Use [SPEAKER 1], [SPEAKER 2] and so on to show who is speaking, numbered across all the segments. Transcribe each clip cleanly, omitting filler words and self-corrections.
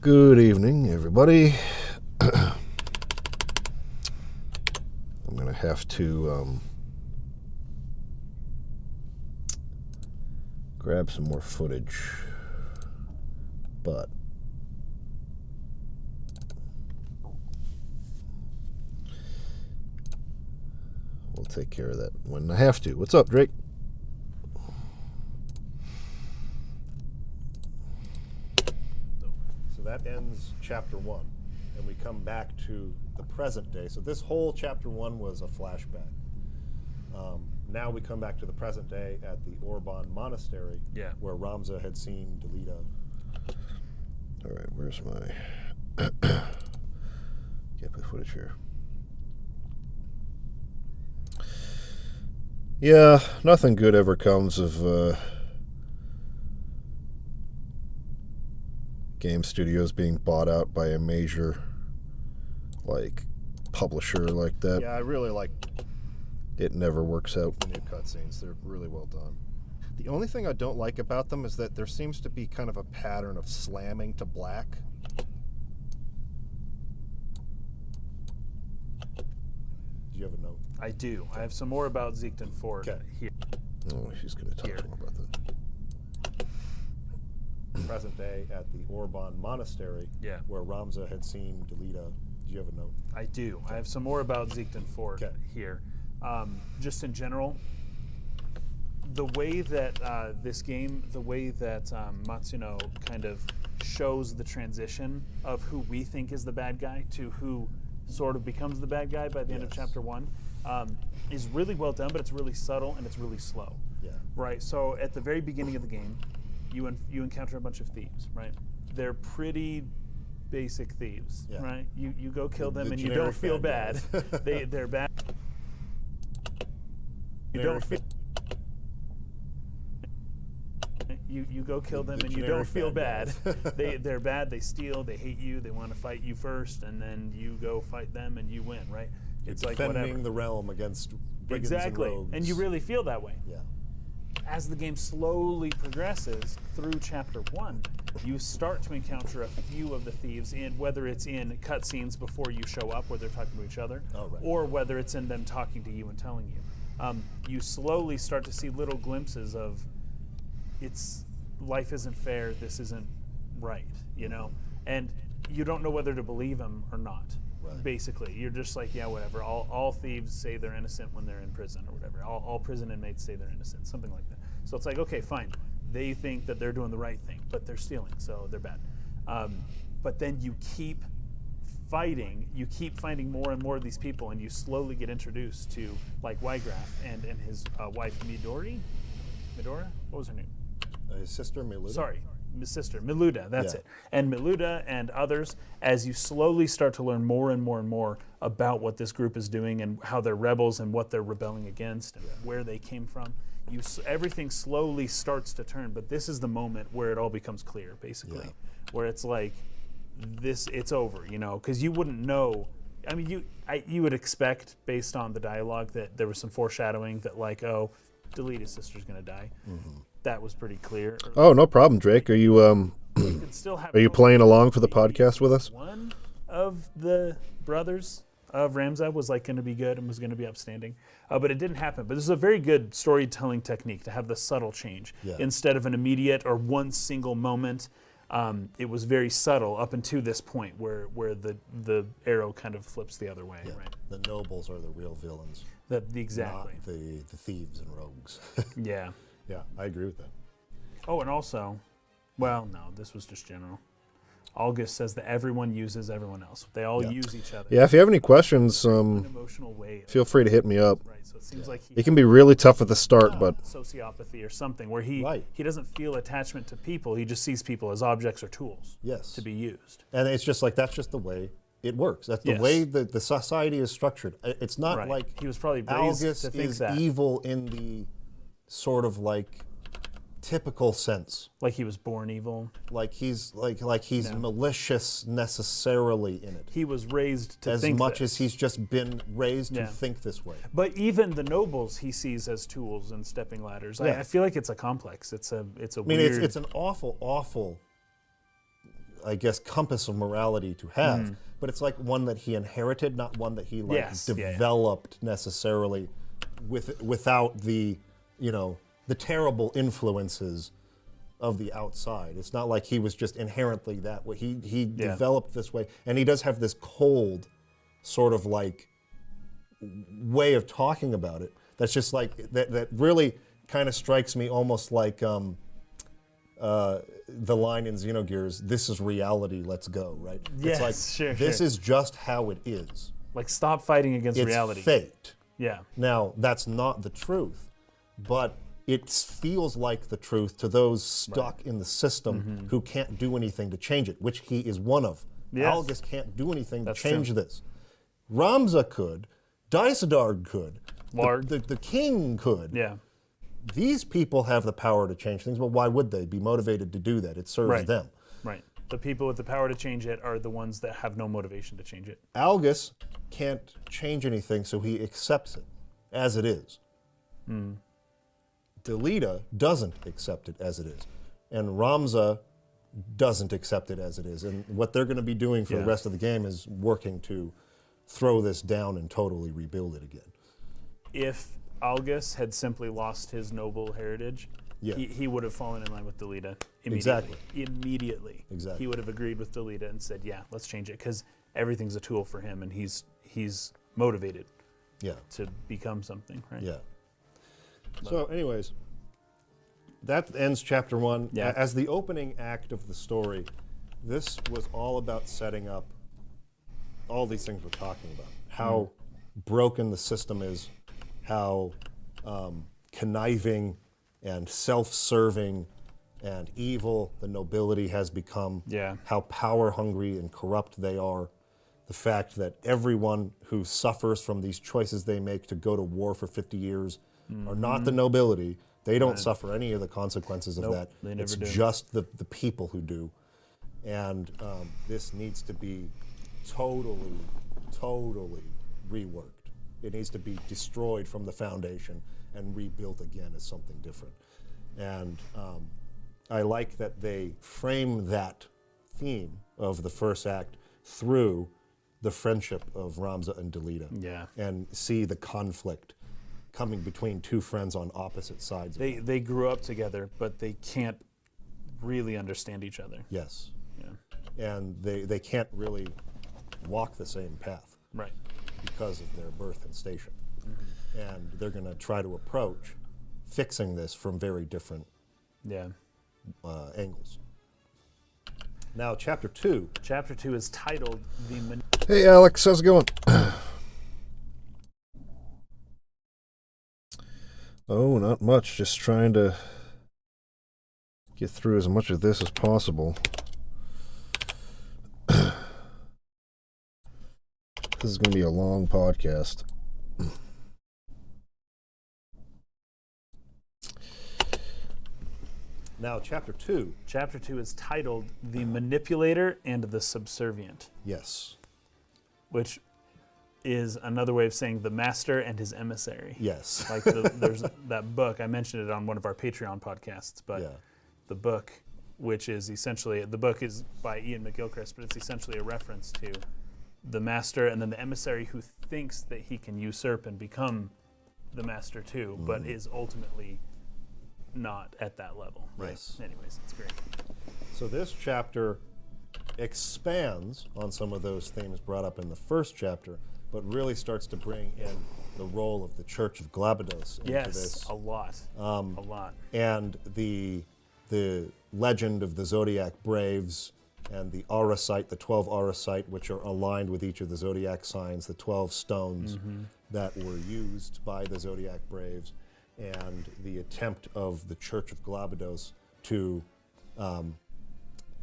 [SPEAKER 1] Good evening, everybody. I'm going to have to grab some more footage, but we'll take care of that when I have to. What's up, Drake?
[SPEAKER 2] That ends chapter 1, and we come back to the present day. So this whole chapter 1 was a flashback. Now we come back to the present day at the Orban Monastery, where Ramza had seen Delita.
[SPEAKER 1] All right, where's my gameplay footage here? Yeah, nothing good ever comes of game studios being bought out by a major publisher like that.
[SPEAKER 2] Yeah, I really like
[SPEAKER 1] it. Never works out.
[SPEAKER 2] The new cutscenes. They're really well done. The only thing I don't like about them is that there seems to be kind of a pattern of slamming to black. Do you have a note?
[SPEAKER 3] I do. I have some more about Ziegton Ford here.
[SPEAKER 1] Oh, she's going to talk more about that.
[SPEAKER 2] Present day at the Orban Monastery, where Ramza had seen Delita. Do you have a note?
[SPEAKER 3] I do. I have some more about Ziegton Ford here. Just in general, the way that this game, the way that Matsuno kind of shows the transition of who we think is the bad guy to who sort of becomes the bad guy by the end of chapter 1 is really well done, but it's really subtle and it's really slow.
[SPEAKER 2] Yeah.
[SPEAKER 3] Right. So at the very beginning of the game, you encounter a bunch of thieves, right? They're pretty basic thieves, right? You go kill them and you don't feel bad. They're bad. You don't feel. You go kill them and you don't feel bad. They're bad. They steal. They hate you. They want to fight you first, and then you go fight them and you win, right?
[SPEAKER 2] It's like defending the realm against brigands and rogues.
[SPEAKER 3] And you really feel that way.
[SPEAKER 2] Yeah.
[SPEAKER 3] As the game slowly progresses through chapter 1, you start to encounter a few of the thieves, whether it's in cutscenes before you show up where they're talking to each other, or whether it's in them talking to you and telling you. You slowly start to see little glimpses of life isn't fair, this isn't right, you know? And you don't know whether to believe them or not. Basically, you're just like, yeah, whatever. All thieves say they're innocent when they're in prison or whatever. All prison inmates say they're innocent, something like that. So it's like, okay, fine. They think that they're doing the right thing, but they're stealing, so they're bad. But then you keep fighting. You keep finding more and more of these people, and you slowly get introduced to like Wygraf and his wife Midori. Midora? What was her name?
[SPEAKER 2] His sister Miluda.
[SPEAKER 3] Sorry. His sister, Miluda, that's it. And Miluda and others, as you slowly start to learn more and more and more about what this group is doing and how they're rebels and what they're rebelling against and where they came from, everything slowly starts to turn. But this is the moment where it all becomes clear, basically, where it's like, it's over, you know, because you wouldn't know. I mean, you would expect, based on the dialogue, that there was some foreshadowing that, like, oh, Delita's sister's going to die. Mm-hmm. That was pretty clear.
[SPEAKER 1] Oh, no problem, Drake. Are you are you playing along for the podcast with us?
[SPEAKER 3] One of the brothers of Ramza was like going to be good and was going to be upstanding, but it didn't happen. But this is a very good storytelling technique to have the subtle change instead of an immediate or one single moment. It was very subtle up until this point where the arrow kind of flips the other way.
[SPEAKER 2] Yeah.
[SPEAKER 3] Right?
[SPEAKER 2] The nobles are the real villains.
[SPEAKER 3] Exactly.
[SPEAKER 2] Not the thieves and rogues.
[SPEAKER 3] Yeah.
[SPEAKER 2] Yeah, I agree with that.
[SPEAKER 3] Oh, and also, well, no, this was just general. August says that everyone uses everyone else. They all use each other.
[SPEAKER 1] Yeah, if you have any questions,
[SPEAKER 3] an emotional way.
[SPEAKER 1] Feel free to hit me up.
[SPEAKER 3] Right, so it seems like
[SPEAKER 1] it can be really tough at the start, but
[SPEAKER 3] sociopathy or something where he doesn't feel attachment to people. He just sees people as objects or tools to be used.
[SPEAKER 2] And it's just like that's just the way it works. That's the way that the society is structured. It's not like
[SPEAKER 3] he was probably raised
[SPEAKER 2] August
[SPEAKER 3] to think
[SPEAKER 2] is
[SPEAKER 3] that.
[SPEAKER 2] evil in the sort of like typical sense.
[SPEAKER 3] Like he was born evil.
[SPEAKER 2] Like he's malicious necessarily in it.
[SPEAKER 3] He was raised to think
[SPEAKER 2] as much as he's just been raised to think this way.
[SPEAKER 3] But even the nobles he sees as tools and stepping ladders. I feel like it's a complex. It's a weird.
[SPEAKER 2] It's an awful I guess, compass of morality to have, but it's like one that he inherited, not one that he like
[SPEAKER 3] Yes, yeah, yeah.
[SPEAKER 2] developed necessarily without the, the terrible influences of the outside. It's not like he was just inherently that way. He developed this way, and he does have this cold sort of like way of talking about it that's just like that really kind of strikes me almost like the line in Xenogears, "This is reality, let's go," right?
[SPEAKER 3] Yes,
[SPEAKER 2] it's like
[SPEAKER 3] sure,
[SPEAKER 2] this
[SPEAKER 3] sure.
[SPEAKER 2] is just how it is.
[SPEAKER 3] Like, stop fighting against
[SPEAKER 2] It's
[SPEAKER 3] reality.
[SPEAKER 2] fate.
[SPEAKER 3] Yeah.
[SPEAKER 2] Now, that's not the truth, but it feels like the truth to those stuck in the system who can't do anything to change it, which he is one of.
[SPEAKER 3] Yes.
[SPEAKER 2] Algus can't do anything
[SPEAKER 3] That's
[SPEAKER 2] to change
[SPEAKER 3] true.
[SPEAKER 2] this. Ramza could. Daisadar could.
[SPEAKER 3] Larg.
[SPEAKER 2] The king could.
[SPEAKER 3] Yeah.
[SPEAKER 2] These people have the power to change things, but why would they be motivated to do that? It serves
[SPEAKER 3] Right.
[SPEAKER 2] them.
[SPEAKER 3] Right. The people with the power to change it are the ones that have no motivation to change it.
[SPEAKER 2] Algus can't change anything, so he accepts it as it is. Delita doesn't accept it as it is. And Ramza doesn't accept it as it is. And what they're going to be doing for the
[SPEAKER 3] Yeah.
[SPEAKER 2] rest of the game is working to throw this down and totally rebuild it again.
[SPEAKER 3] If Algus had simply lost his noble heritage,
[SPEAKER 2] Yeah.
[SPEAKER 3] he would have fallen in line with Delita immediately.
[SPEAKER 2] Exactly.
[SPEAKER 3] Immediately.
[SPEAKER 2] Exactly.
[SPEAKER 3] He would have agreed with Delita and said, yeah, let's change it, because everything's a tool for him, and he's motivated
[SPEAKER 2] Yeah.
[SPEAKER 3] to become something, right?
[SPEAKER 2] Yeah. So, anyways, that ends chapter 1.
[SPEAKER 3] Yeah.
[SPEAKER 2] As the opening act of the story, this was all about setting up all these things we're talking about. How broken the system is, how conniving and self-serving and evil the nobility has become,
[SPEAKER 3] Yeah.
[SPEAKER 2] how power-hungry and corrupt they are, the fact that everyone who suffers from these choices they make to go to war for 50 years are not the nobility. They don't suffer any of the consequences of
[SPEAKER 3] Nope,
[SPEAKER 2] that.
[SPEAKER 3] they never
[SPEAKER 2] It's
[SPEAKER 3] do.
[SPEAKER 2] just the people who do. And this needs to be totally reworked. It needs to be destroyed from the foundation and rebuilt again as something different. And I like that they frame that theme of the first act through the friendship of Ramza and Delita.
[SPEAKER 3] Yeah.
[SPEAKER 2] And see the conflict coming between two friends on opposite sides.
[SPEAKER 3] They grew up together, but they can't really understand each other.
[SPEAKER 2] Yes.
[SPEAKER 3] Yeah.
[SPEAKER 2] And they can't really walk the same path
[SPEAKER 3] Right.
[SPEAKER 2] because of their birth and station. And they're going to try to approach fixing this from very different
[SPEAKER 3] Yeah.
[SPEAKER 2] angles. Now, chapter 2.
[SPEAKER 3] Chapter 2 is titled The
[SPEAKER 1] Hey, Alex, how's it going? Oh, not much. Just trying to get through as much of this as possible. This is going to be a long podcast.
[SPEAKER 2] Now, chapter 2.
[SPEAKER 3] Chapter 2 is titled The Manipulator and the Subservient,
[SPEAKER 2] Yes.
[SPEAKER 3] which is another way of saying the master and his emissary.
[SPEAKER 2] Yes.
[SPEAKER 3] Like there's that book, I mentioned it on one of our Patreon podcasts, but
[SPEAKER 2] Yeah.
[SPEAKER 3] the book, which is essentially, the book is by Ian McGilchrist, but it's essentially a reference to the master and then the emissary who thinks that he can usurp and become the master too, but is ultimately not at that level. Right.
[SPEAKER 2] Yes.
[SPEAKER 3] Anyways, it's great.
[SPEAKER 2] So this chapter expands on some of those themes brought up in the first chapter, but really starts to bring in the role of the Church of Glabados into
[SPEAKER 3] Yes,
[SPEAKER 2] this.
[SPEAKER 3] a lot. A lot.
[SPEAKER 2] And the legend of the Zodiac Braves and the Auracite, the 12 Auracite, which are aligned with each of the Zodiac signs, the 12 stones that were used by the Zodiac Braves, and the attempt of the Church of Glabados to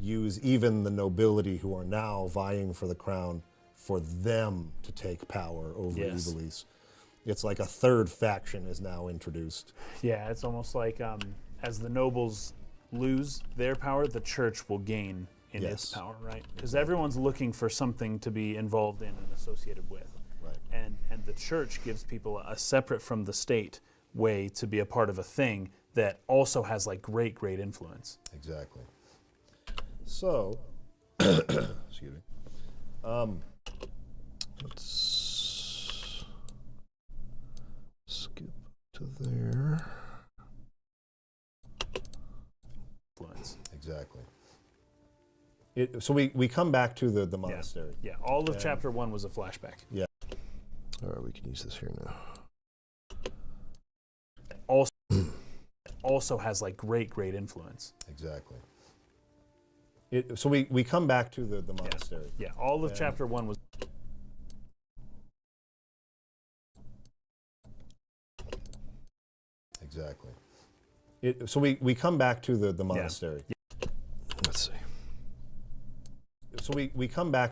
[SPEAKER 2] use even the nobility who are now vying for the crown for them to take power over
[SPEAKER 3] Yes.
[SPEAKER 2] Ivalice. It's like a third faction is now introduced.
[SPEAKER 3] Yeah, it's almost like as the nobles lose their power, the church will gain in its
[SPEAKER 2] Yes.
[SPEAKER 3] power, right? Because everyone's looking for something to be involved in and associated with.
[SPEAKER 2] Right.
[SPEAKER 3] And the church gives people a separate from the state way to be a part of a thing that also has like great influence.
[SPEAKER 2] Exactly. So,
[SPEAKER 1] Excuse me. Let's skip to there.
[SPEAKER 3] Influence.
[SPEAKER 2] Exactly. So we come back to the monastery.
[SPEAKER 3] Yeah, all of chapter 1 was a flashback.
[SPEAKER 2] Yeah.
[SPEAKER 1] All right, we can use this here now.
[SPEAKER 3] Also has like great influence.
[SPEAKER 2] Exactly. So we come back to the monastery.
[SPEAKER 3] Yeah, all of chapter 1 was.
[SPEAKER 2] Exactly. So we come back to the monastery.
[SPEAKER 3] Yeah.
[SPEAKER 1] Let's see.
[SPEAKER 2] So we come back.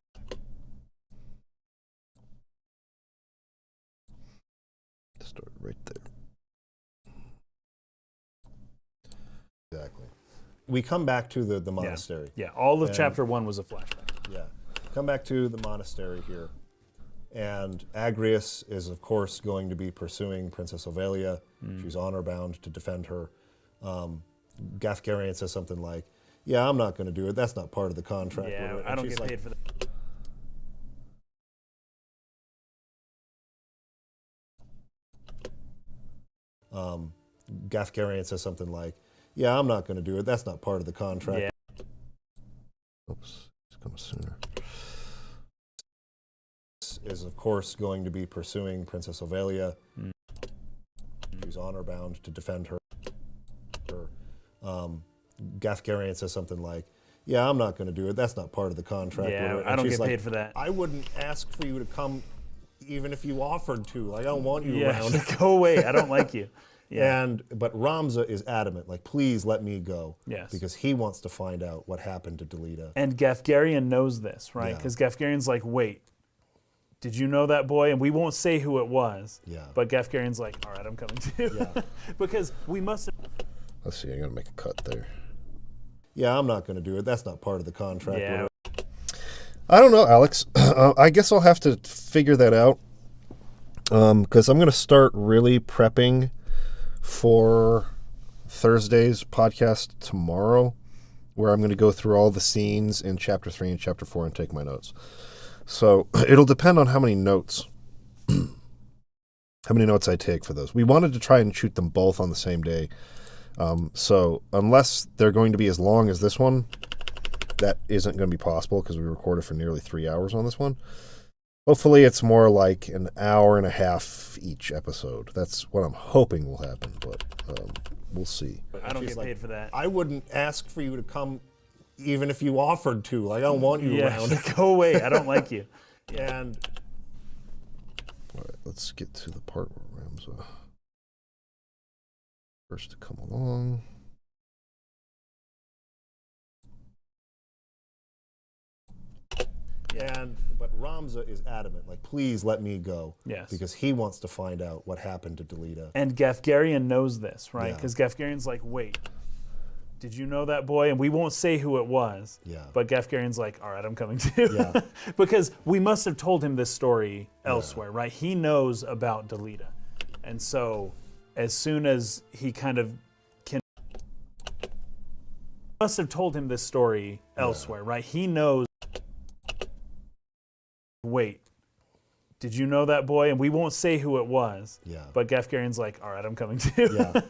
[SPEAKER 1] Start right there.
[SPEAKER 2] Exactly. We come back to the monastery.
[SPEAKER 3] Yeah, all of chapter 1 was a flashback.
[SPEAKER 2] Yeah. Come back to the monastery here. And Agrius is, of course, going to be pursuing Princess Ovelia. She's honor bound to defend her. Gafgarian says something like, yeah, I'm not going to do it. That's not part of the contract.
[SPEAKER 3] Yeah,
[SPEAKER 2] And
[SPEAKER 3] I don't
[SPEAKER 2] she's
[SPEAKER 3] get
[SPEAKER 2] like,
[SPEAKER 3] paid for that.
[SPEAKER 2] Gafgarian says something like, yeah, I'm not going to do it. That's not part of the contract.
[SPEAKER 3] Yeah.
[SPEAKER 1] Oops, it's coming sooner.
[SPEAKER 2] Is, of course, going to be pursuing Princess Ovelia. She's honor bound to defend her. Gafgarian says something like, yeah, I'm not going to do it. That's not part of the contract.
[SPEAKER 3] Yeah,
[SPEAKER 2] And
[SPEAKER 3] I don't
[SPEAKER 2] she's
[SPEAKER 3] get
[SPEAKER 2] like,
[SPEAKER 3] paid for that.
[SPEAKER 2] I wouldn't ask for you to come even if you offered to. Like, I don't want you around.
[SPEAKER 3] Go away. I don't like you. Yeah.
[SPEAKER 2] But Ramza is adamant, like, please let me go.
[SPEAKER 3] Yes.
[SPEAKER 2] Because he wants to find out what happened to Delita.
[SPEAKER 3] And Gafgarian knows this, right?
[SPEAKER 2] Yeah.
[SPEAKER 3] Because Gafgarian's like, wait, did you know that boy? And we won't say who it was.
[SPEAKER 2] Yeah.
[SPEAKER 3] But Gafgarian's like, all right, I'm coming too.
[SPEAKER 2] Yeah.
[SPEAKER 3] Because we must.
[SPEAKER 1] Let's see, I'm going to make a cut there.
[SPEAKER 2] Yeah, I'm not going to do it. That's not part of the contract.
[SPEAKER 3] Yeah.
[SPEAKER 1] I don't know, Alex. I guess I'll have to figure that out. Because I'm going to start really prepping for Thursday's podcast tomorrow, where I'm going to go through all the scenes in Chapter 3 and Chapter 4 and take my notes. So it'll depend on how many notes I take for those. We wanted to try and shoot them both on the same day. So unless they're going to be as long as this one, that isn't going to be possible because we recorded for nearly 3 hours on this one. Hopefully it's more like an hour and a half each episode. That's what I'm hoping will happen, but we'll see.
[SPEAKER 3] I don't
[SPEAKER 2] She's
[SPEAKER 3] get
[SPEAKER 2] like,
[SPEAKER 3] paid for that.
[SPEAKER 2] I wouldn't ask for you to come even if you offered to. Like, I don't want you around.
[SPEAKER 3] Go away. I don't like you.
[SPEAKER 2] And
[SPEAKER 1] All right, let's get to the part where Ramza first to come along.
[SPEAKER 2] but Ramza is adamant, like, please let me go.
[SPEAKER 3] Yes.
[SPEAKER 2] Because he wants to find out what happened to Delita.
[SPEAKER 3] And Gafgarian knows this, right?
[SPEAKER 2] Yeah.
[SPEAKER 3] Because Gafgarian's like, wait, did you know that boy? And we won't say who it was.
[SPEAKER 2] Yeah.
[SPEAKER 3] But Gafgarian's like, all right, I'm coming too.
[SPEAKER 2] Yeah.
[SPEAKER 3] Because we must have told him this story elsewhere, right? He knows about Delita. And so as soon as he kind of can, must have told him this story elsewhere, right? He knows, wait, did you know that boy? And we won't say who it was.
[SPEAKER 2] Yeah.
[SPEAKER 3] But Gafgarian's like, all right, I'm coming too.
[SPEAKER 2] Yeah.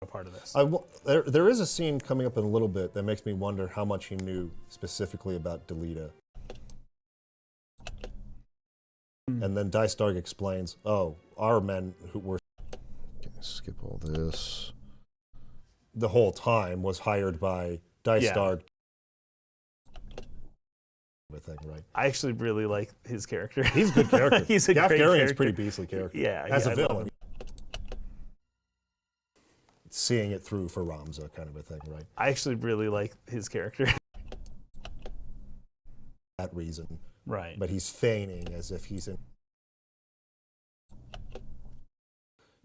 [SPEAKER 3] A part of this.
[SPEAKER 2] There is a scene coming up in a little bit that makes me wonder how much he knew specifically about Delita. And then Dice Dark explains, oh, our men who were
[SPEAKER 1] Okay, skip all this.
[SPEAKER 2] the whole time was hired by Dice
[SPEAKER 3] Yeah.
[SPEAKER 2] Dark. Thing, right?
[SPEAKER 3] I actually really like his character.
[SPEAKER 2] He's a good character.
[SPEAKER 3] He's a great
[SPEAKER 2] Gafgarian's
[SPEAKER 3] character.
[SPEAKER 2] pretty beastly character.
[SPEAKER 3] Yeah,
[SPEAKER 2] As
[SPEAKER 3] yeah,
[SPEAKER 2] a
[SPEAKER 3] I love
[SPEAKER 2] villain.
[SPEAKER 3] him.
[SPEAKER 2] Seeing it through for Ramza kind of a thing, right?
[SPEAKER 3] I actually really like his character.
[SPEAKER 2] That reason.
[SPEAKER 3] Right.
[SPEAKER 2] But he's feigning as if he's in. And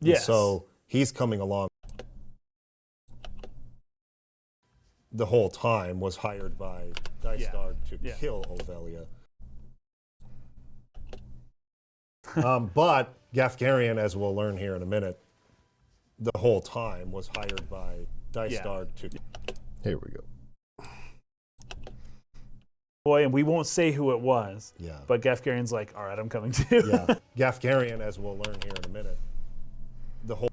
[SPEAKER 3] Yes.
[SPEAKER 2] so he's coming along. The whole time was hired by Dice
[SPEAKER 3] Yeah.
[SPEAKER 2] Dark to
[SPEAKER 3] Yeah.
[SPEAKER 2] kill Ovelia. But Gafgarian, as we'll learn here in a minute, the whole time was hired by Dystarg to.
[SPEAKER 1] Here we go.
[SPEAKER 3] Boy, and we won't say who it was.
[SPEAKER 2] Yeah.
[SPEAKER 3] But Gafgarian's like, all right, I'm coming too.
[SPEAKER 2] Yeah. Gafgarian, as we'll learn here in a minute, the whole.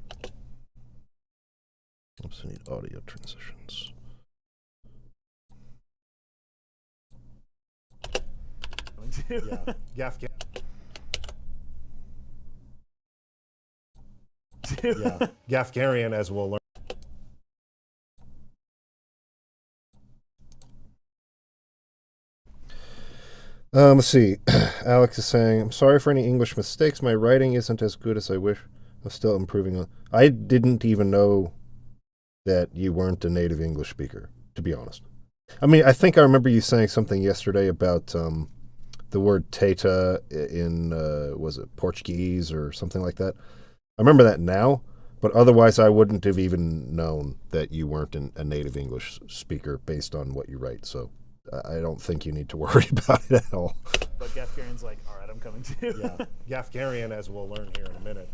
[SPEAKER 1] Oops, I need audio transitions.
[SPEAKER 2] Yeah. Gafgarian. Yeah. Gafgarian, as we'll learn.
[SPEAKER 1] Let's see. Alex is saying, I'm sorry for any English mistakes. My writing isn't as good as I wish. I'm still improving on. I didn't even know that you weren't a native English speaker, to be honest. I mean, I think I remember you saying something yesterday about the word teta in, was it Portuguese or something like that? I remember that now, but otherwise I wouldn't have even known that you weren't a native English speaker based on what you write, so I don't think you need to worry about it at all.
[SPEAKER 3] But Gafgarian's like, all right, I'm coming too.
[SPEAKER 2] Yeah. Gafgarian, as we'll learn here in a minute,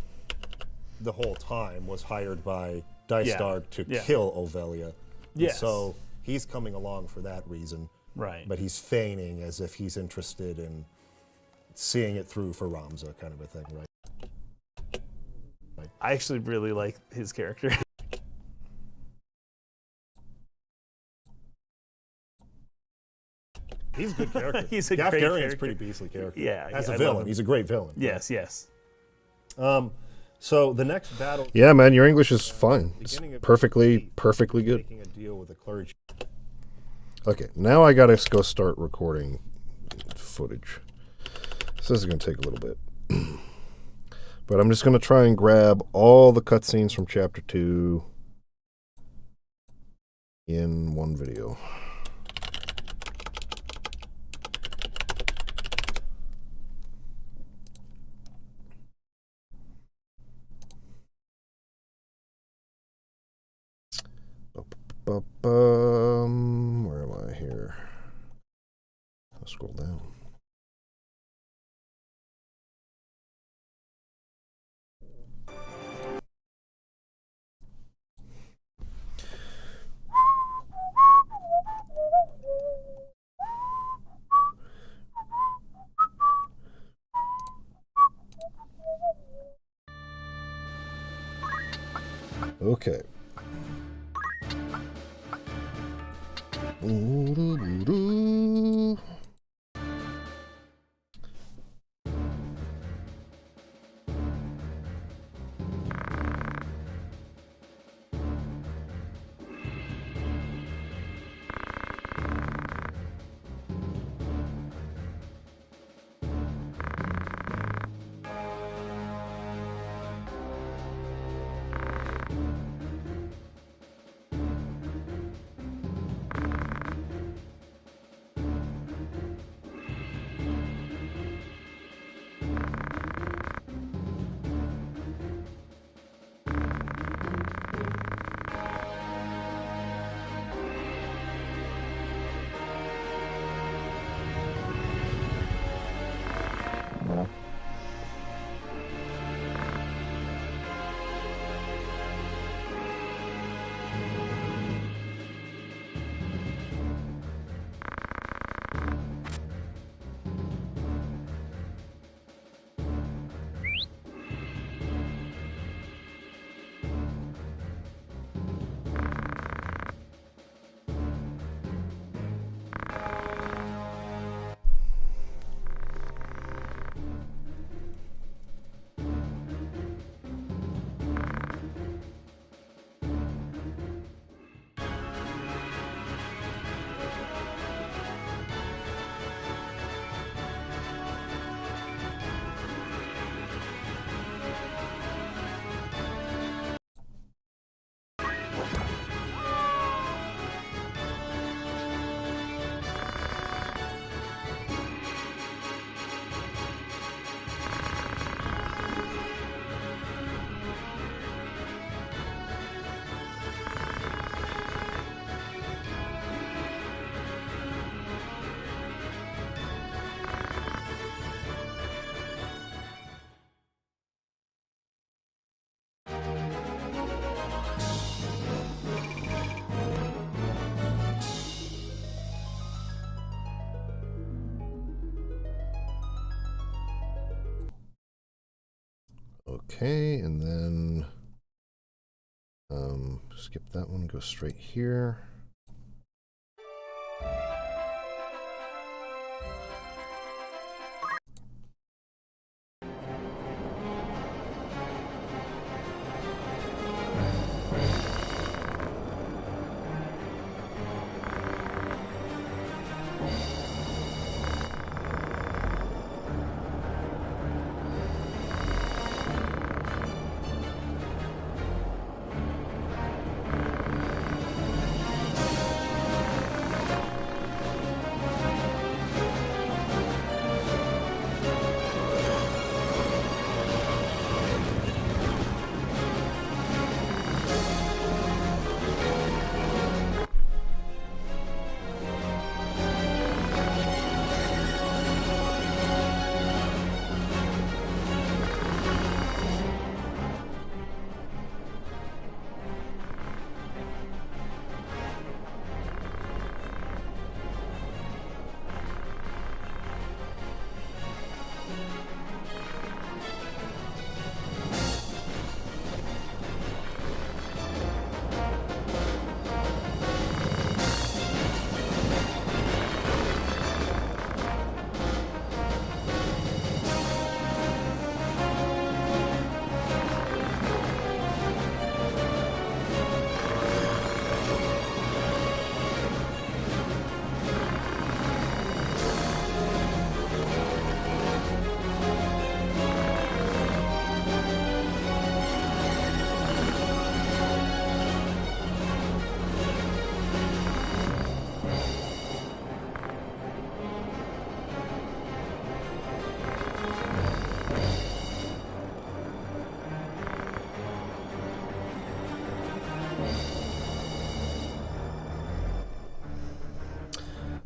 [SPEAKER 2] the whole time was hired by Dystarg to kill Ovelia.
[SPEAKER 3] Yes.
[SPEAKER 2] So he's coming along for that reason.
[SPEAKER 3] Right.
[SPEAKER 2] But he's feigning as if he's interested in seeing it through for Ramza, kind of a thing, right?
[SPEAKER 3] I actually really like his character.
[SPEAKER 2] He's a good character.
[SPEAKER 3] He's a great
[SPEAKER 2] Gafgarian's
[SPEAKER 3] character.
[SPEAKER 2] pretty beastly character.
[SPEAKER 3] Yeah,
[SPEAKER 2] As
[SPEAKER 3] yeah,
[SPEAKER 2] a
[SPEAKER 3] I love
[SPEAKER 2] villain,
[SPEAKER 3] him.
[SPEAKER 2] he's a great villain.
[SPEAKER 3] Yes, yes.
[SPEAKER 2] So the next battle.
[SPEAKER 1] Yeah, man, your English is fine. It's
[SPEAKER 2] Beginning of
[SPEAKER 1] perfectly
[SPEAKER 2] chapter 8,
[SPEAKER 1] good.
[SPEAKER 2] Making a deal with the clergy.
[SPEAKER 1] Okay, now I gotta go start recording footage. So this is gonna take a little bit. But I'm just gonna try and grab all the cutscenes from chapter 2 in one video. Where am I here? I'll scroll down. Okay. Ooh-doo-doo-doo. Okay, and then skip that one, go straight here.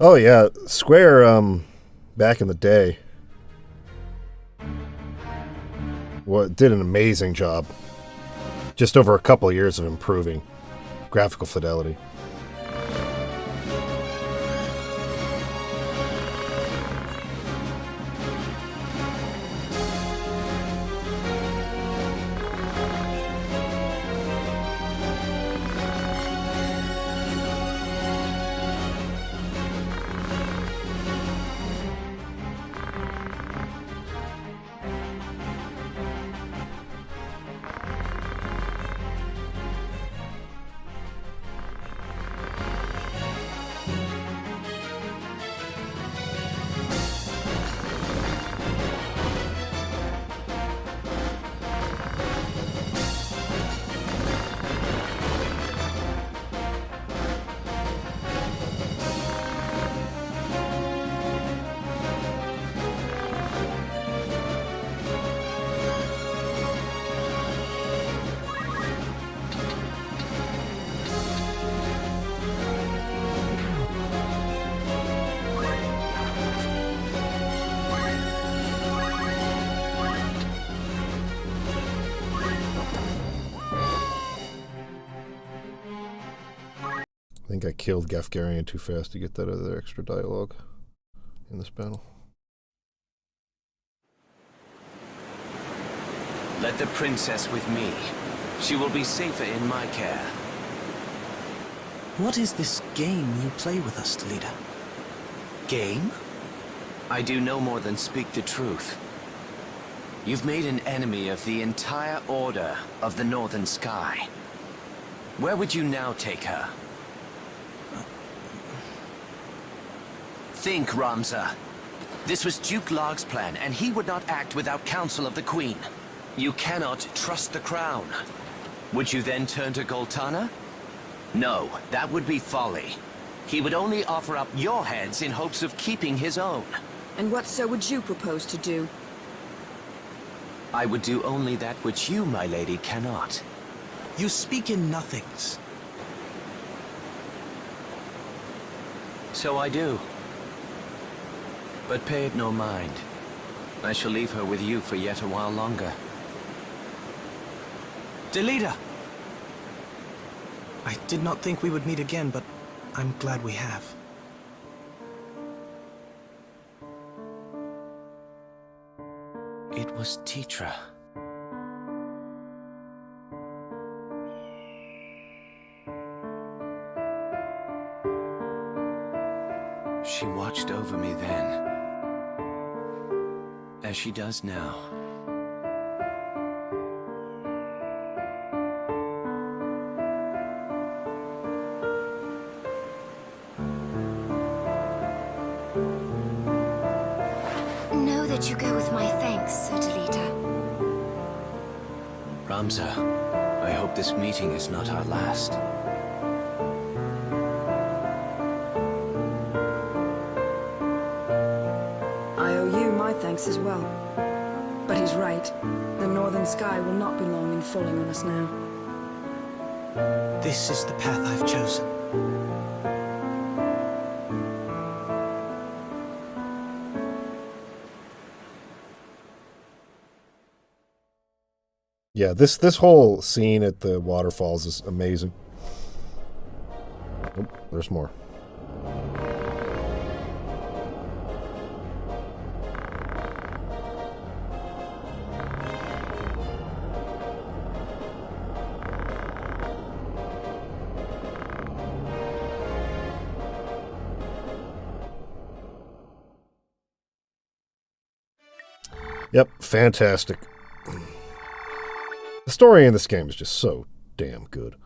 [SPEAKER 1] Oh yeah, Square back in the day did an amazing job. Just over a couple of years of improving graphical fidelity. I think I killed Gafgarian too fast to get that other extra dialogue in this battle.
[SPEAKER 4] Let the princess with me. She will be safer in my care.
[SPEAKER 5] What is this game you play with us, Delita?
[SPEAKER 4] Game? I do no more than speak the truth. You've made an enemy of the entire Order of the Northern Sky. Where would you now take her? Think, Ramza. This was Duke Larg's plan, and he would not act without counsel of the Queen. You cannot trust the crown. Would you then turn to Goltana? No, that would be folly. He would only offer up your heads in hopes of keeping his own.
[SPEAKER 6] And what so would you propose to do?
[SPEAKER 4] I would do only that which you, my lady, cannot.
[SPEAKER 5] You speak in nothings.
[SPEAKER 4] So I do. But pay it no mind. I shall leave her with you for yet a while longer.
[SPEAKER 5] Delita! I did not think we would meet again, but I'm glad we have.
[SPEAKER 4] It was Tetra. She watched over me then, as she does now.
[SPEAKER 7] Know that you go with my thanks, Sir Delita.
[SPEAKER 4] Ramza, I hope this meeting is not our last.
[SPEAKER 6] I owe you my thanks as well. But he's right. The northern sky will not be long in falling on us now.
[SPEAKER 5] This is the path I've chosen.
[SPEAKER 1] Yeah, this whole scene at the waterfalls is amazing. Oh, there's more. Yep, fantastic. The story in this game is just so damn good.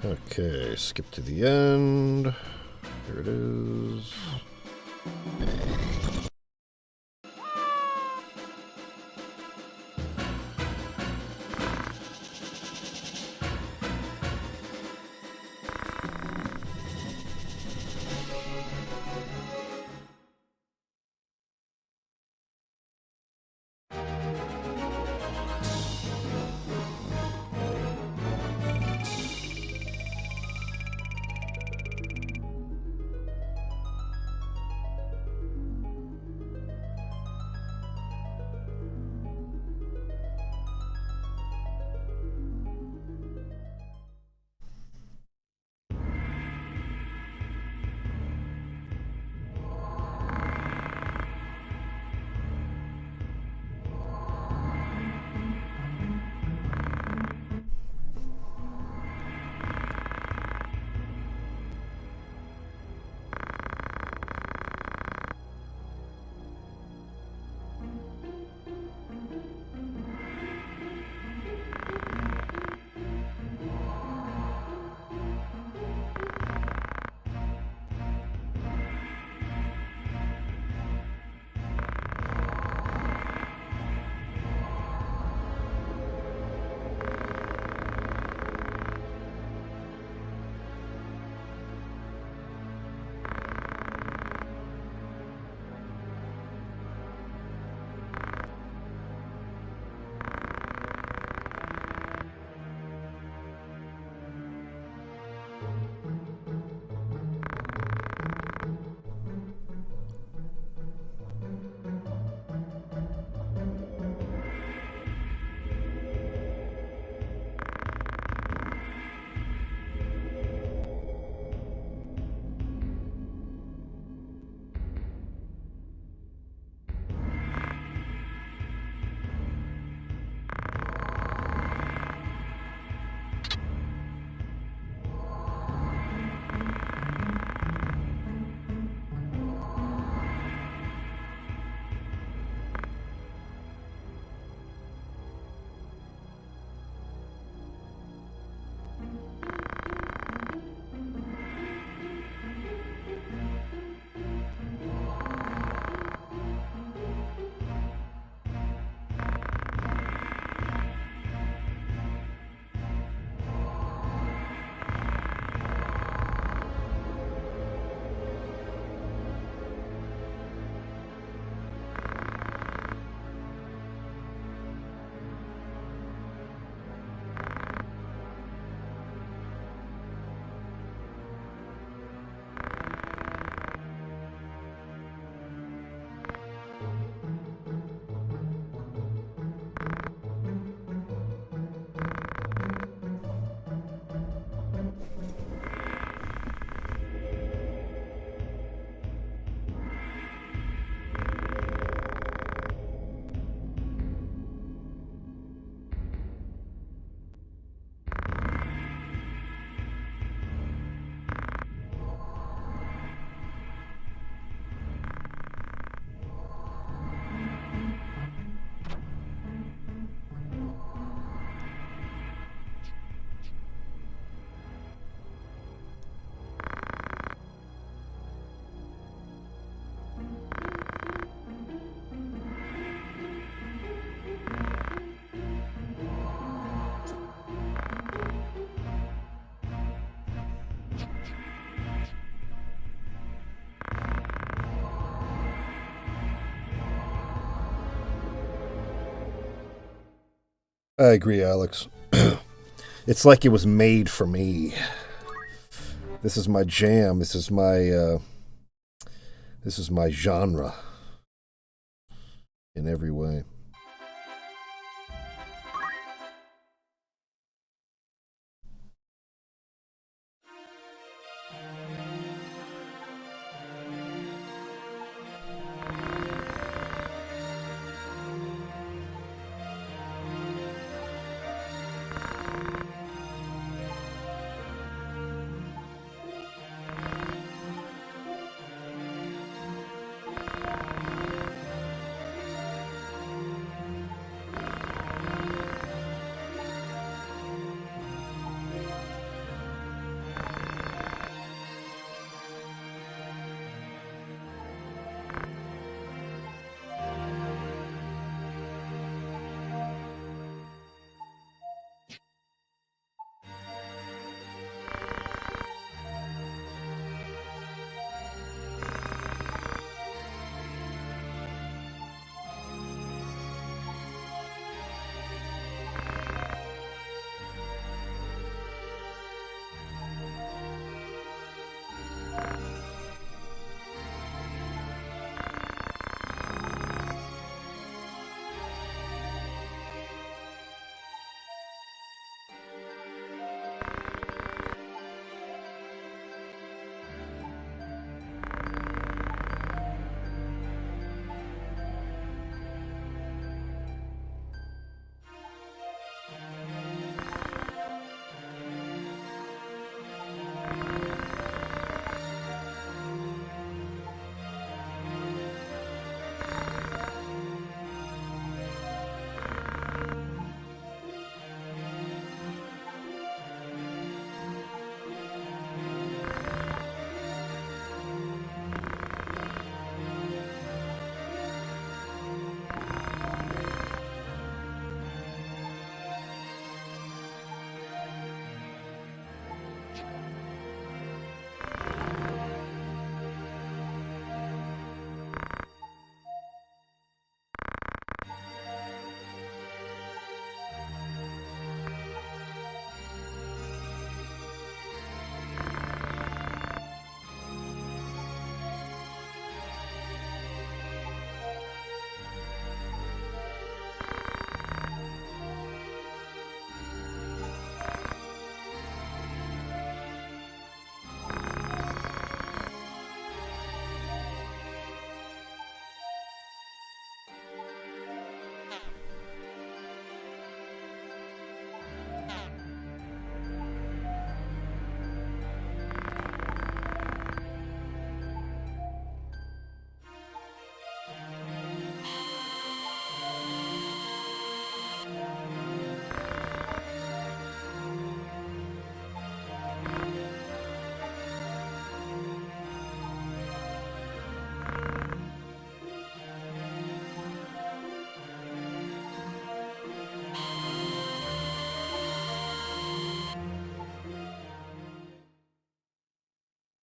[SPEAKER 1] Okay, skip to the end. Here it is. I agree, Alex. It's like it was made for me. This is my jam. This is my genre in every way.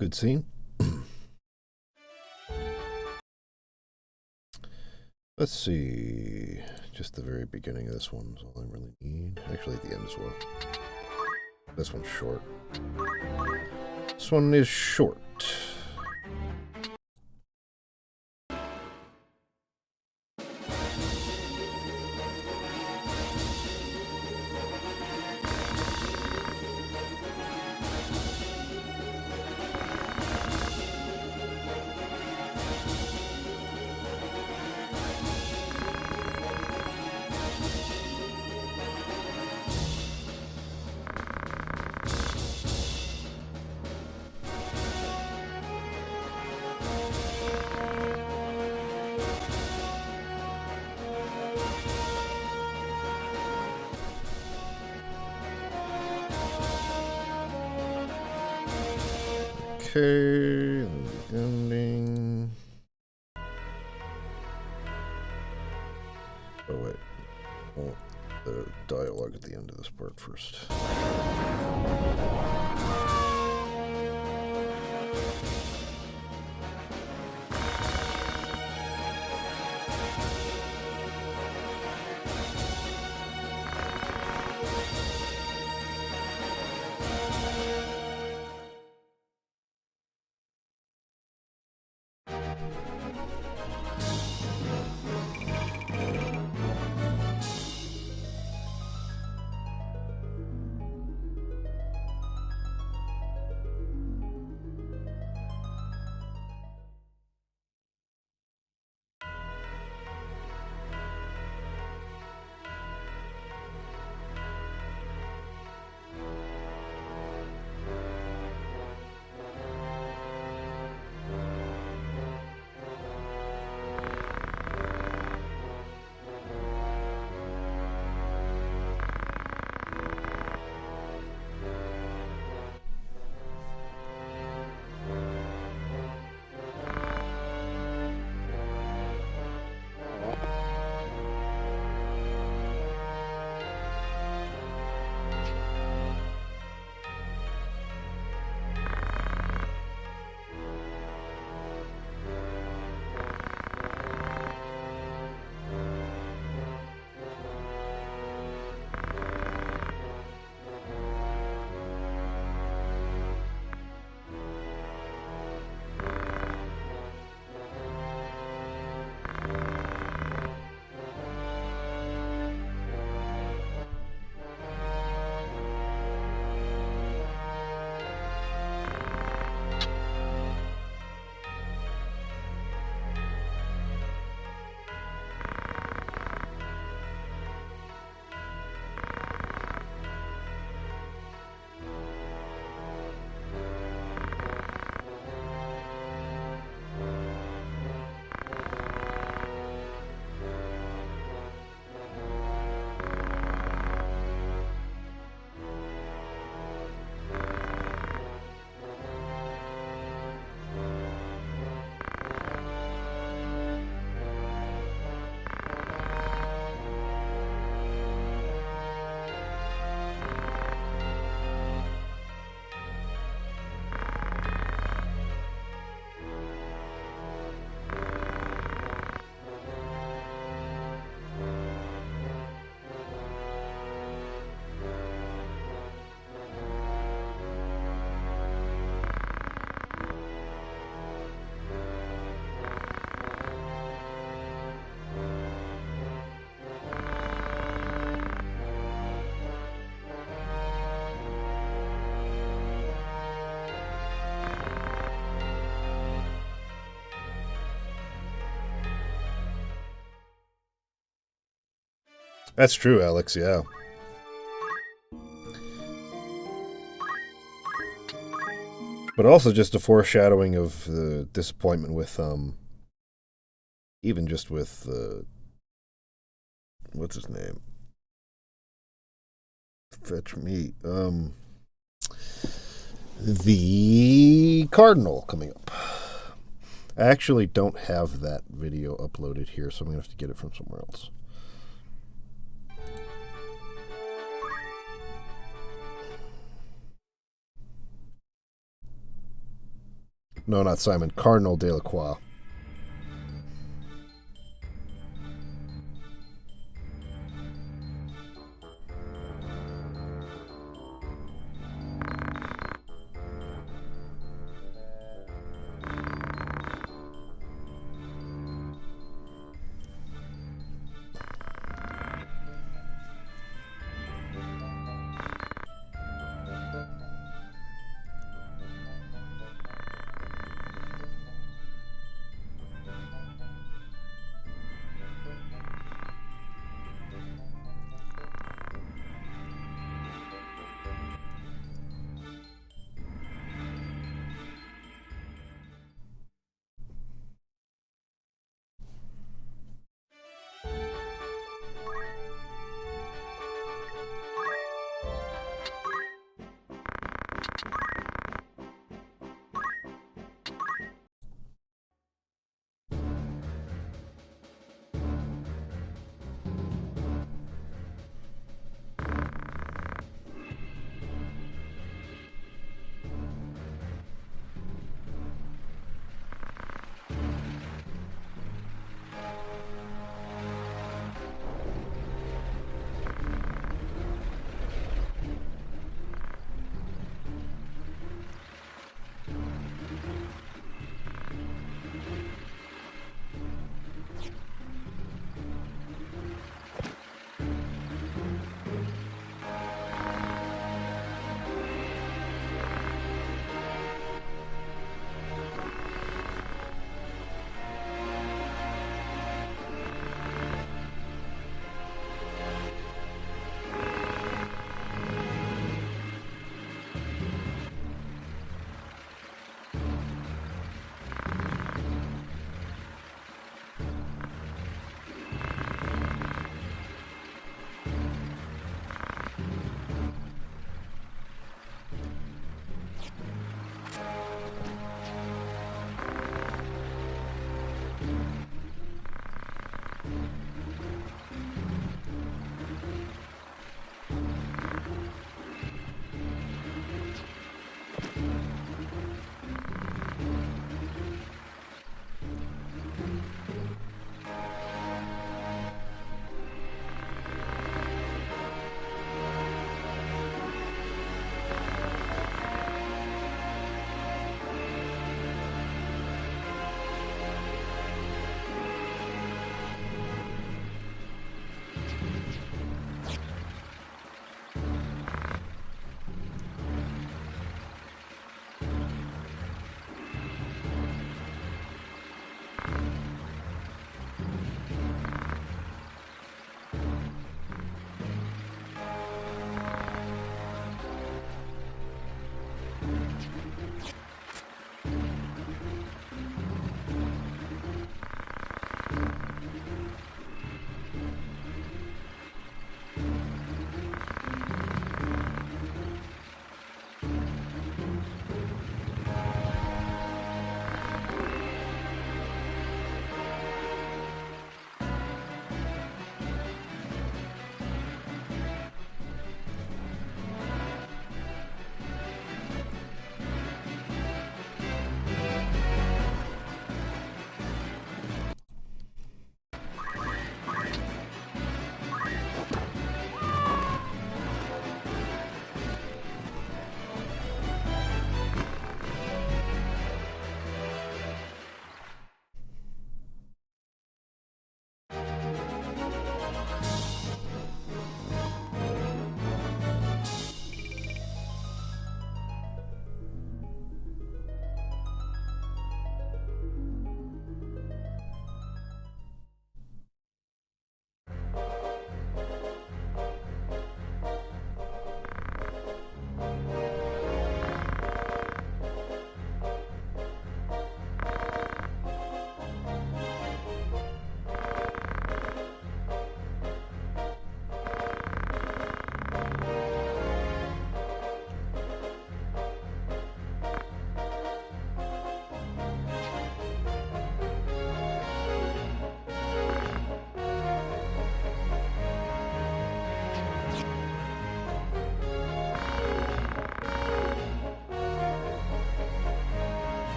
[SPEAKER 1] Good scene. Let's see. Just the very beginning of this one is all I really need. Actually, at the end as well. This one's short. This one is short. Okay, the ending. Oh wait, oh, the dialogue at the end of this part first. That's true, Alex, yeah. But also just a foreshadowing of the disappointment with, even just with, what's his name? Fetch me. The Cardinal coming up. I actually don't have that video uploaded here, so I'm going to have to get it from somewhere else. No, not Simon. Cardinal Delacroix.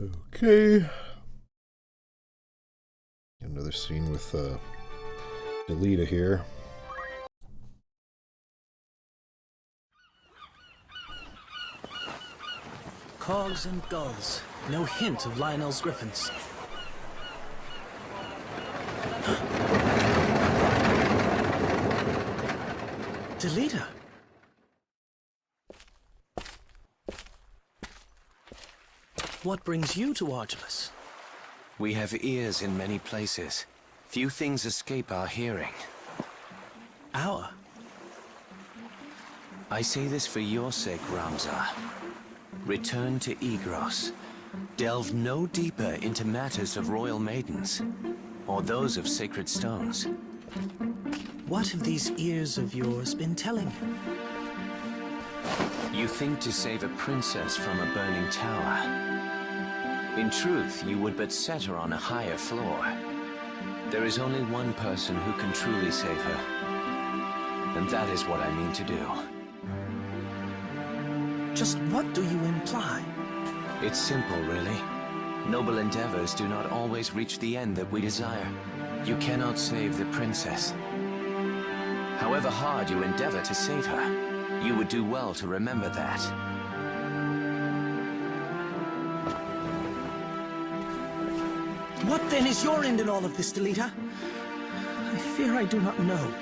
[SPEAKER 1] Okay. Another scene with Delita here.
[SPEAKER 5] Cogs and gulls. No hint of Lionel's griffins. Delita. What brings you to Argelus?
[SPEAKER 4] We have ears in many places. Few things escape our hearing.
[SPEAKER 5] Our?
[SPEAKER 4] I say this for your sake, Ramza. Return to Igros. Delve no deeper into matters of royal maidens, or those of sacred stones.
[SPEAKER 5] What have these ears of yours been telling you?
[SPEAKER 4] You think to save a princess from a burning tower. In truth, you would but set her on a higher floor. There is only one person who can truly save her. And that is what I mean to do.
[SPEAKER 5] Just what do you imply?
[SPEAKER 4] It's simple, really. Noble endeavors do not always reach the end that we desire. You cannot save the princess. However hard you endeavor to save her, you would do well to remember that.
[SPEAKER 5] What then is your end in all of this, Delita? I fear I do not know.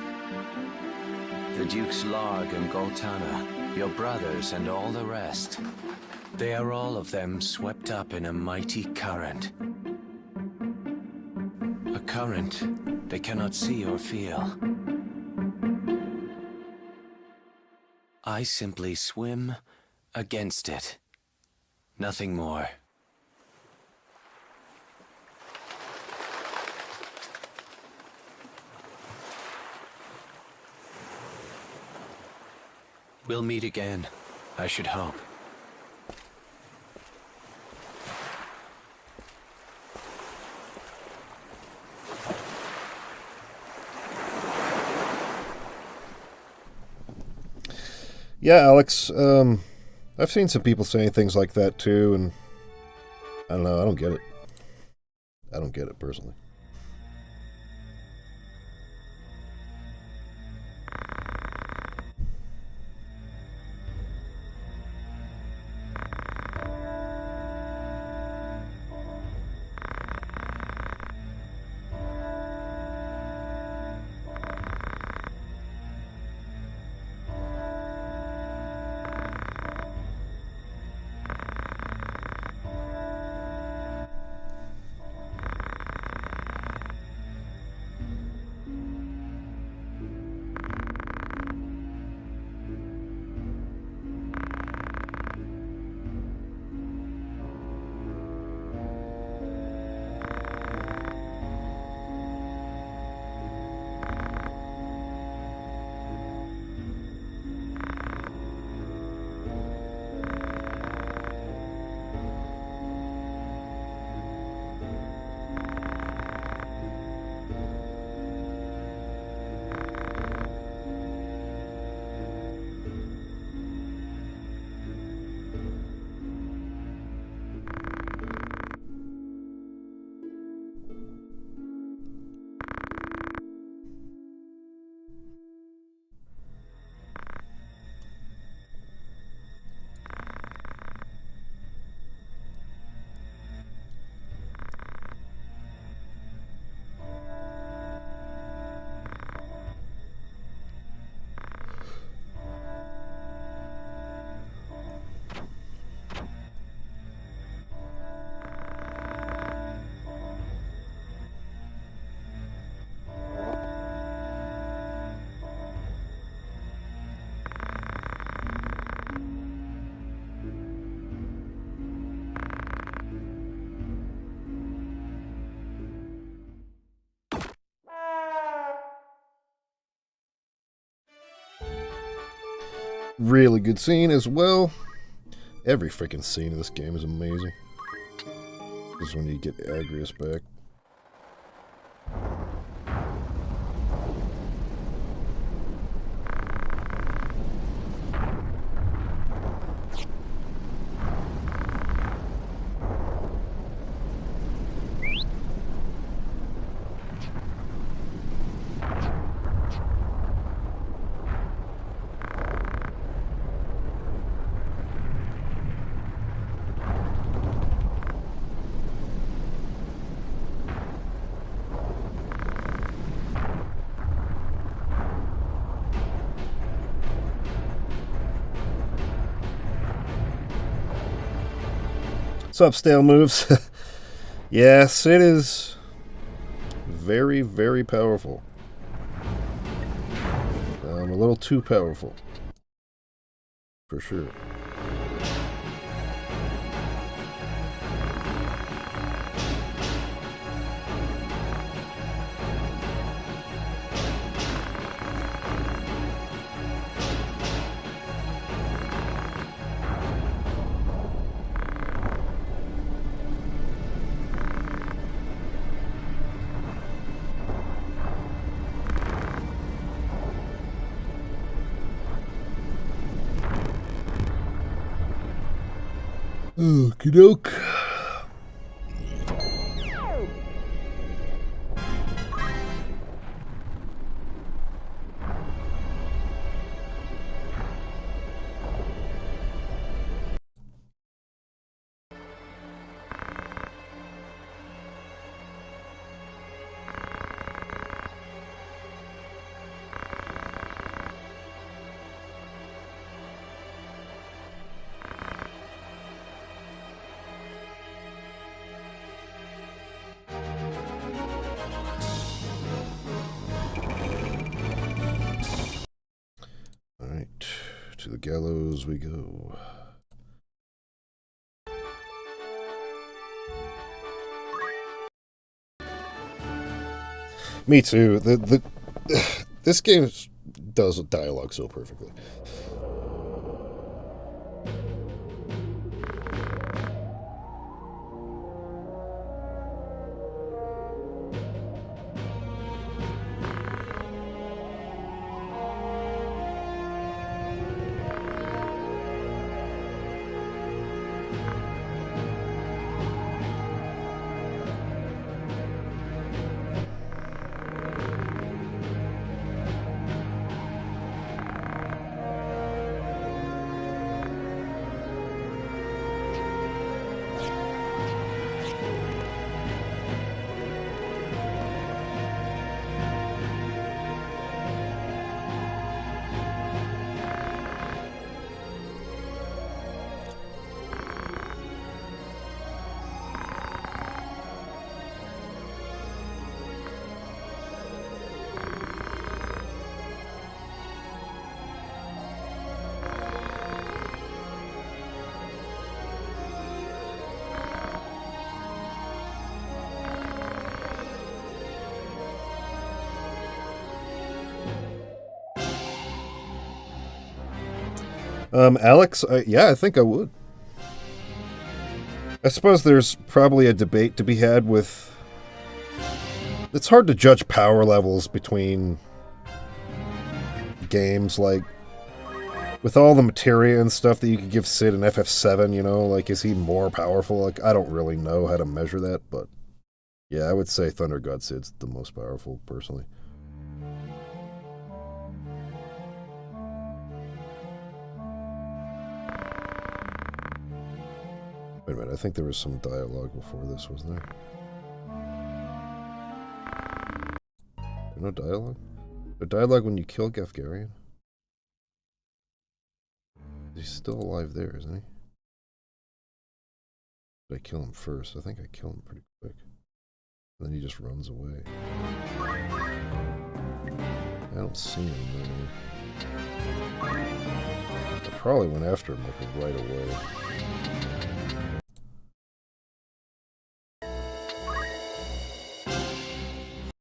[SPEAKER 4] The Dukes Larg and Goltana, your brothers and all the rest. They are all of them swept up in a mighty current. A current they cannot see or feel. I simply swim against it. Nothing more. We'll meet again, I should hope.
[SPEAKER 1] Yeah, Alex, I've seen some people saying things like that too, and I don't know, I don't get it. I don't get it, personally. Really good scene as well. Every freaking scene of this game is amazing. This is when you get Agrius back. What's up, Stale Moves? Yes, it is very, very powerful. A little too powerful. For sure. Okie doke. Alright, to the gallows we go. Me too. This game does dialogue so perfectly. Alex, yeah, I think I would. I suppose there's probably a debate to be had with... It's hard to judge power levels between games, like, with all the materia and stuff that you could give Cid in FF7, you know, like, is he more powerful? Like, I don't really know how to measure that, but yeah, I would say Thunder God Cid's the most powerful, personally. Wait a minute, I think there was some dialogue before this, wasn't there? No dialogue? No dialogue when you kill Gefgarian? He's still alive there, isn't he? Did I kill him first? I think I killed him pretty quick. And then he just runs away. I don't see him though. I probably went after him like right away.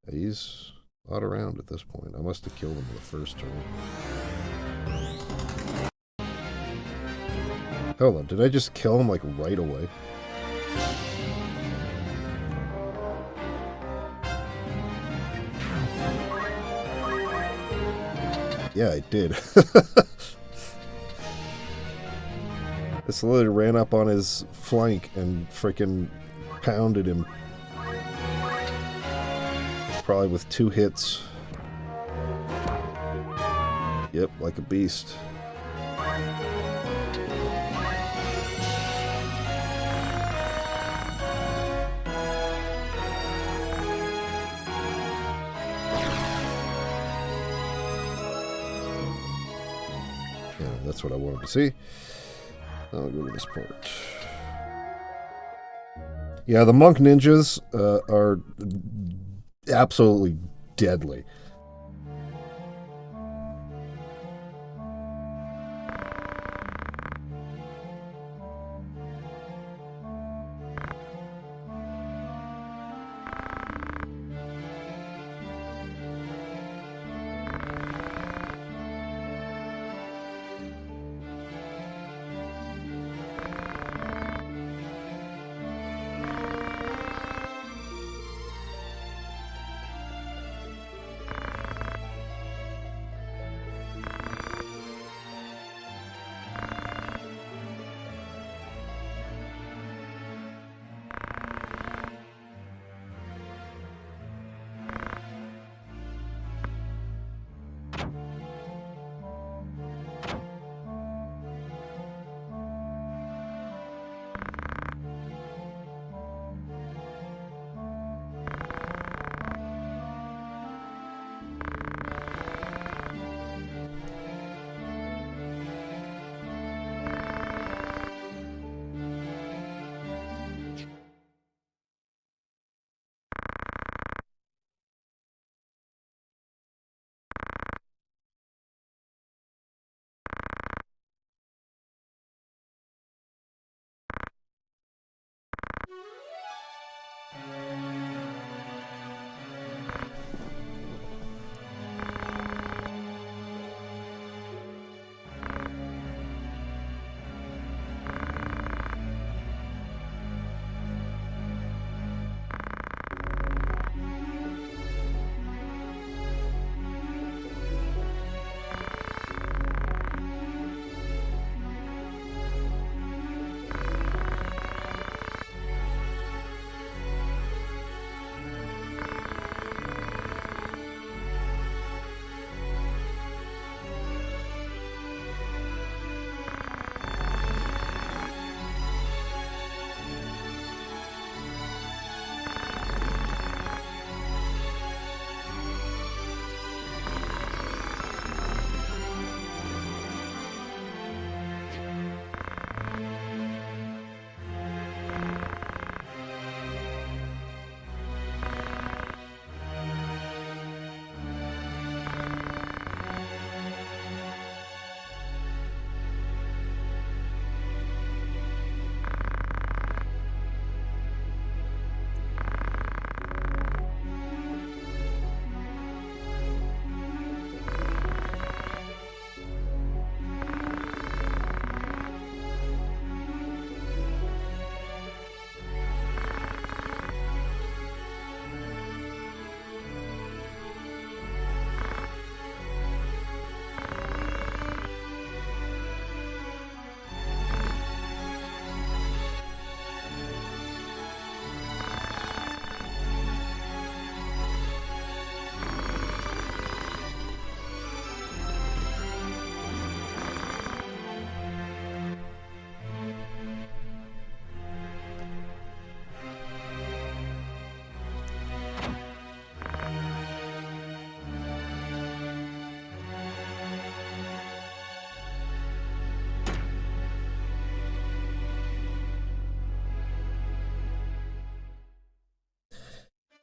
[SPEAKER 1] He's not around at this point. I must have killed him in the first turn. Hold on, did I just kill him like right away? Yeah, I did. This literally ran up on his flank and freaking pounded him. Probably with 2 hits. Yep, like a beast. Yeah, that's what I wanted to see. I'll go to this part. Yeah, the monk ninjas are absolutely deadly.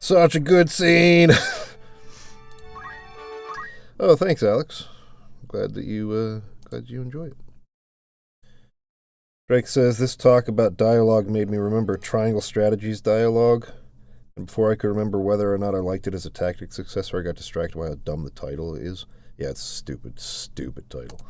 [SPEAKER 1] Such a good scene. Oh, thanks, Alex. Glad that you enjoy it. Drake says this talk about dialogue made me remember Triangle Strategies dialogue, and before I could remember whether or not I liked it as a tactic successor, I got distracted by how dumb the title is. Yeah, it's stupid, stupid title.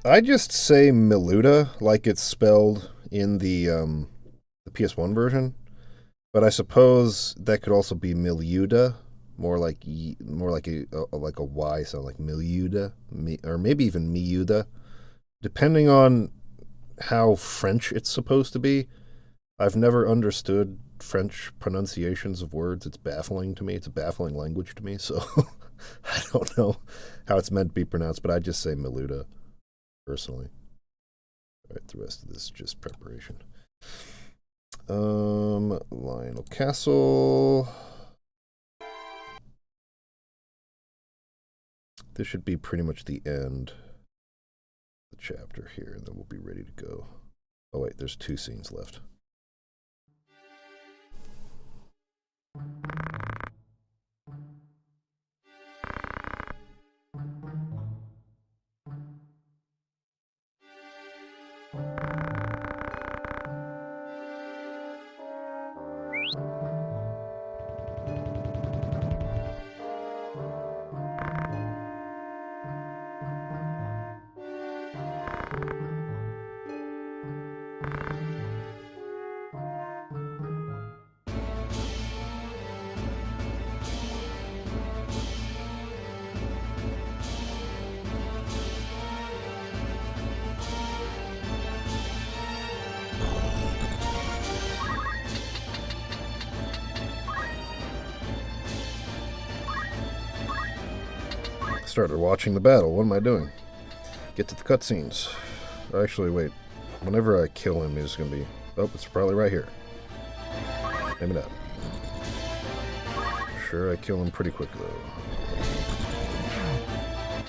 [SPEAKER 1] I just say Miluda like it's spelled in the PS1 version, but I suppose that could also be Miluda, more like a Y sound, like Miluda, or maybe even Miuda, depending on how French it's supposed to be. I've never understood French pronunciations of words. It's baffling to me. It's a baffling language to me, so I don't know how it's meant to be pronounced, but I just say Miluda, personally. All right, the rest of this is just preparation. Lionel Castle. This should be pretty much the end of the chapter here, and then we'll be ready to go. Oh wait, there's 2 scenes left. Started watching the battle. What am I doing? Get to the cutscenes. Actually, wait. Whenever I kill him, he's going to be... Oh, it's probably right here. Maybe not. Sure, I kill him pretty quick, though.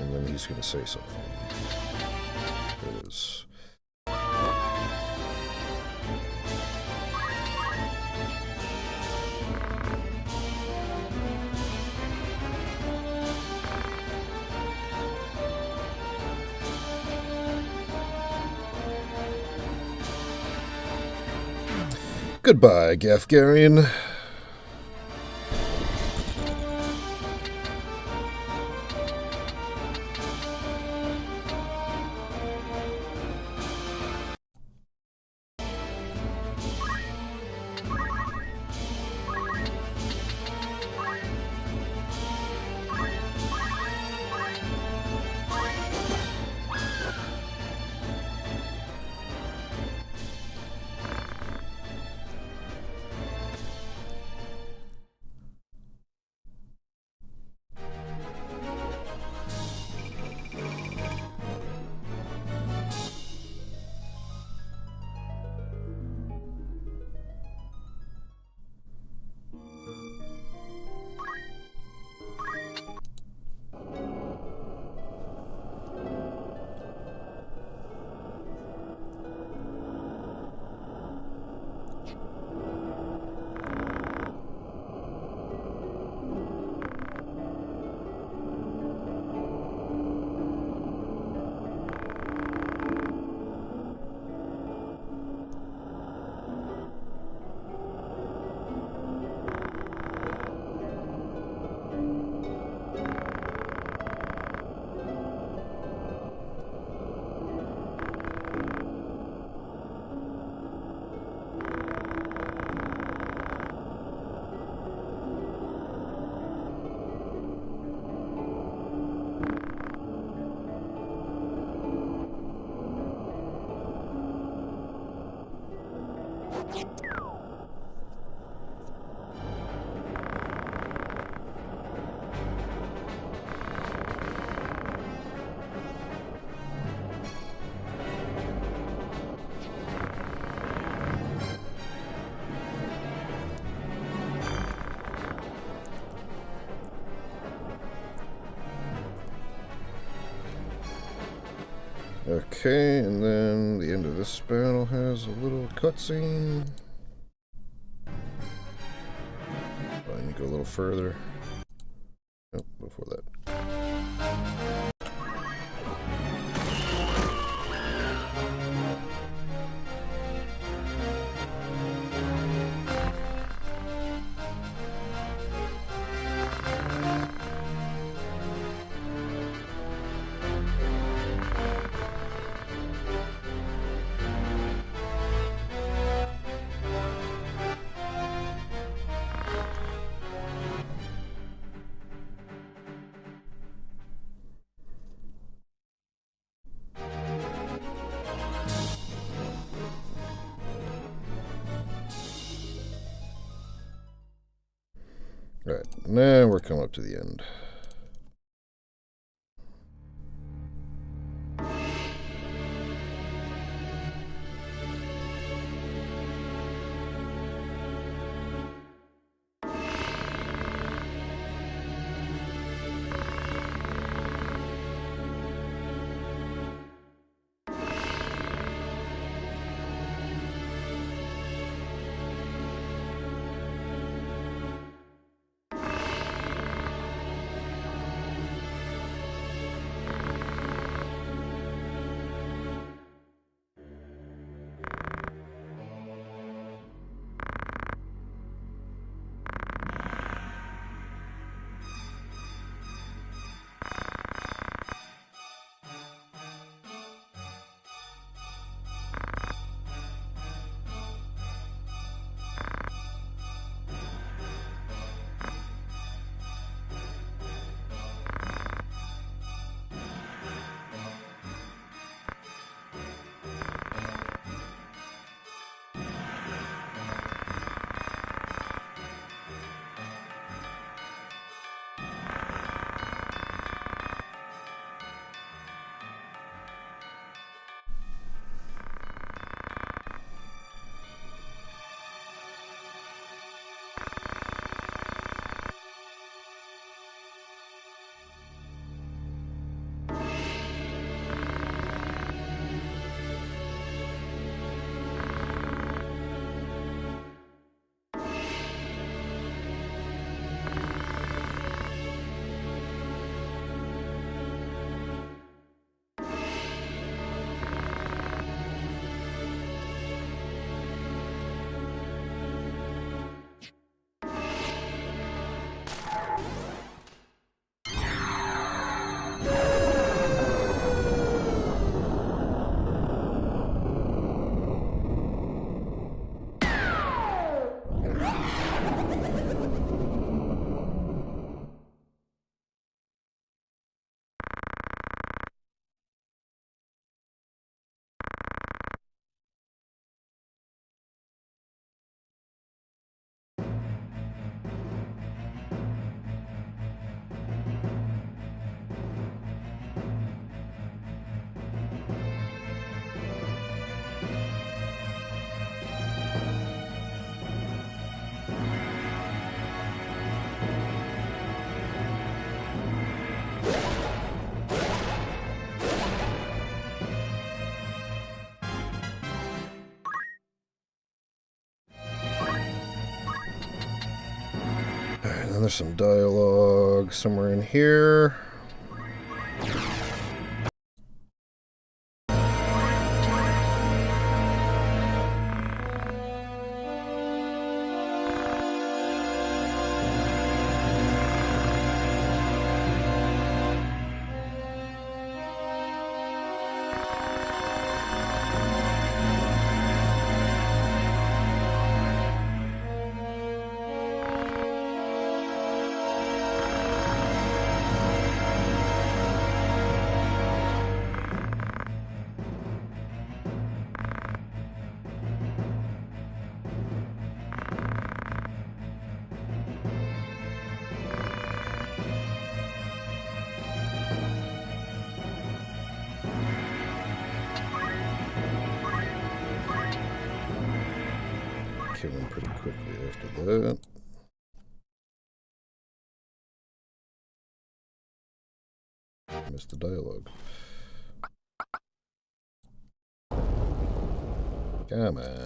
[SPEAKER 1] And then he's going to say something. There it is. Goodbye, Gafgarian. Okay, and then the end of this battle has a little cutscene. I need to go a little further. Nope, before that. Alright, now we're coming up to the end. And then there's some dialogue somewhere in here. Kill him pretty quickly after that. Missed the dialogue. Come on.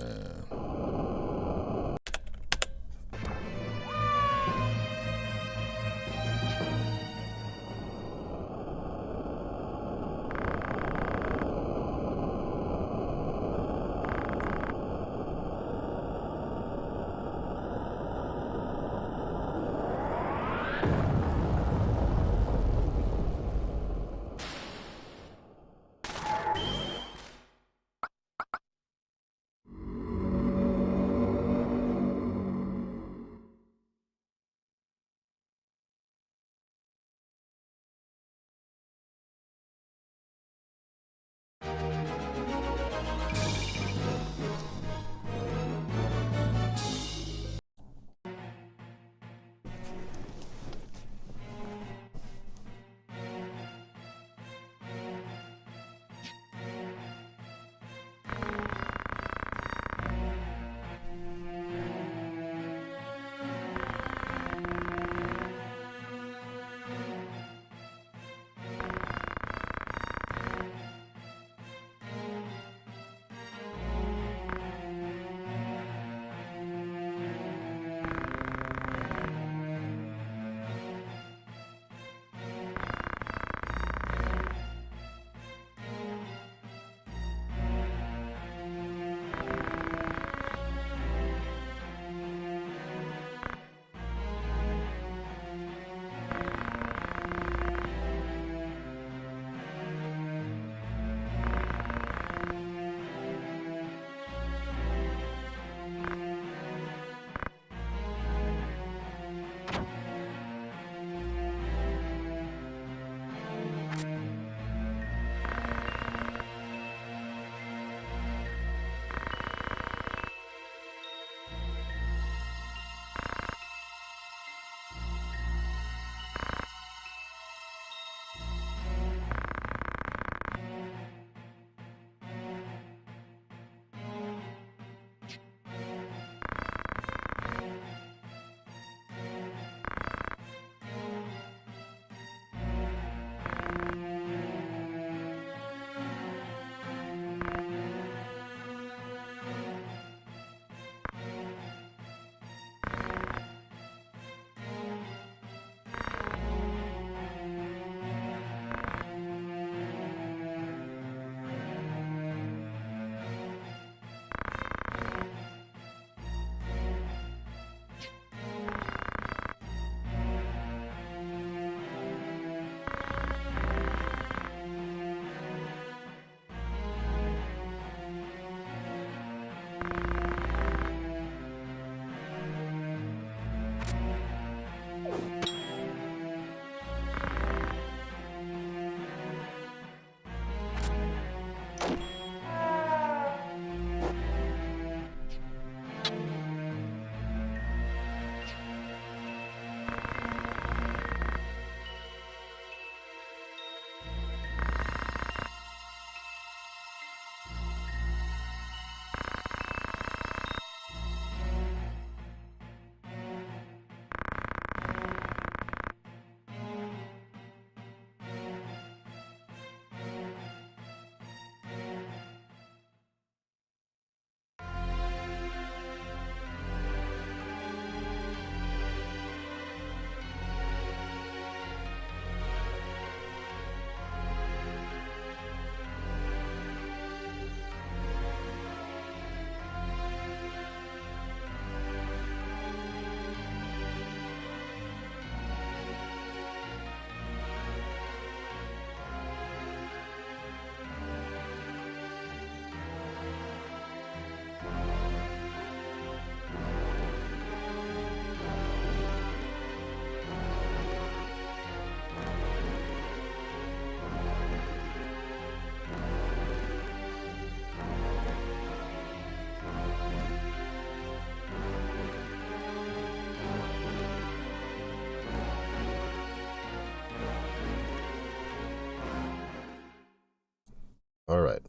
[SPEAKER 1] All right.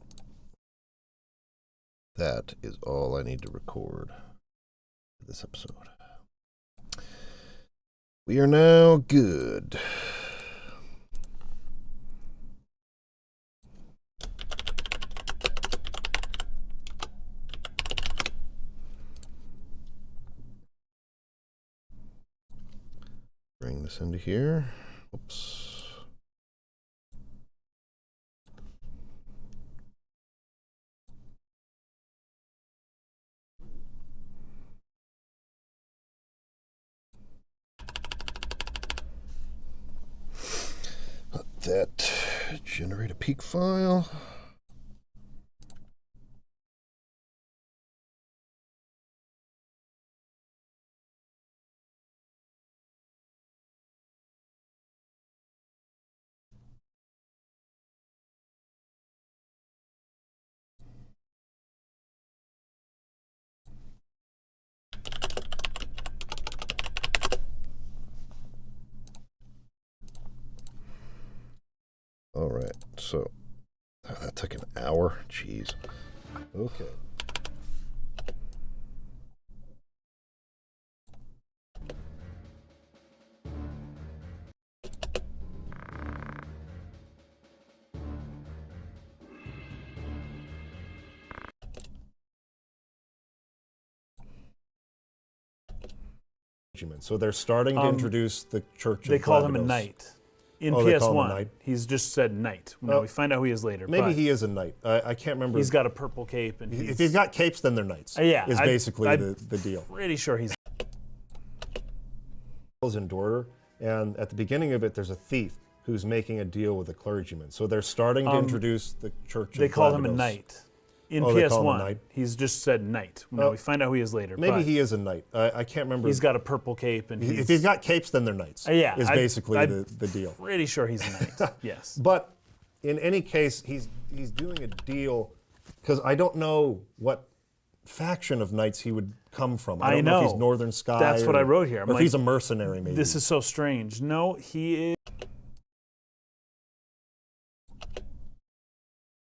[SPEAKER 1] That is all I need to record for this episode. We are now good. this into here. Oops. That generate a peak file. All right, so that took an hour. Jeez. Okay.
[SPEAKER 2] So they're starting to introduce the Church of
[SPEAKER 3] They call him a
[SPEAKER 2] Glabados.
[SPEAKER 3] knight. In
[SPEAKER 2] Oh, they call him a
[SPEAKER 3] PS1,
[SPEAKER 2] knight?
[SPEAKER 3] he's just said knight. Now, we find out who he is later.
[SPEAKER 2] Maybe
[SPEAKER 3] but
[SPEAKER 2] he is a knight. I can't remember.
[SPEAKER 3] He's got a purple cape. And
[SPEAKER 2] If he's got capes, then they're knights.
[SPEAKER 3] Yeah,
[SPEAKER 2] is basically
[SPEAKER 3] I'm
[SPEAKER 2] the deal.
[SPEAKER 3] pretty sure he's...
[SPEAKER 2] In Dorter, and at the beginning of it, there's a thief who's making a deal with a clergyman. So they're starting to introduce the Church of
[SPEAKER 3] They call him a
[SPEAKER 2] Glabados.
[SPEAKER 3] knight. In
[SPEAKER 2] Oh, they call him a
[SPEAKER 3] PS1,
[SPEAKER 2] knight?
[SPEAKER 3] he's just said knight. Now, we find out who he is later.
[SPEAKER 2] Maybe
[SPEAKER 3] but
[SPEAKER 2] he is a knight. I can't remember.
[SPEAKER 3] He's got a purple cape. And
[SPEAKER 2] If he's got capes, then they're knights.
[SPEAKER 3] Yeah,
[SPEAKER 2] is basically the deal.
[SPEAKER 3] Pretty sure he's a knight, yes.
[SPEAKER 2] But in any case, he's doing a deal because I don't know what faction of knights he would come from. I don't know if he's Northern Sky.
[SPEAKER 3] That's what I wrote here. I'm
[SPEAKER 2] or
[SPEAKER 3] like,
[SPEAKER 2] if he's a mercenary, maybe.
[SPEAKER 3] This is so strange. No, he is...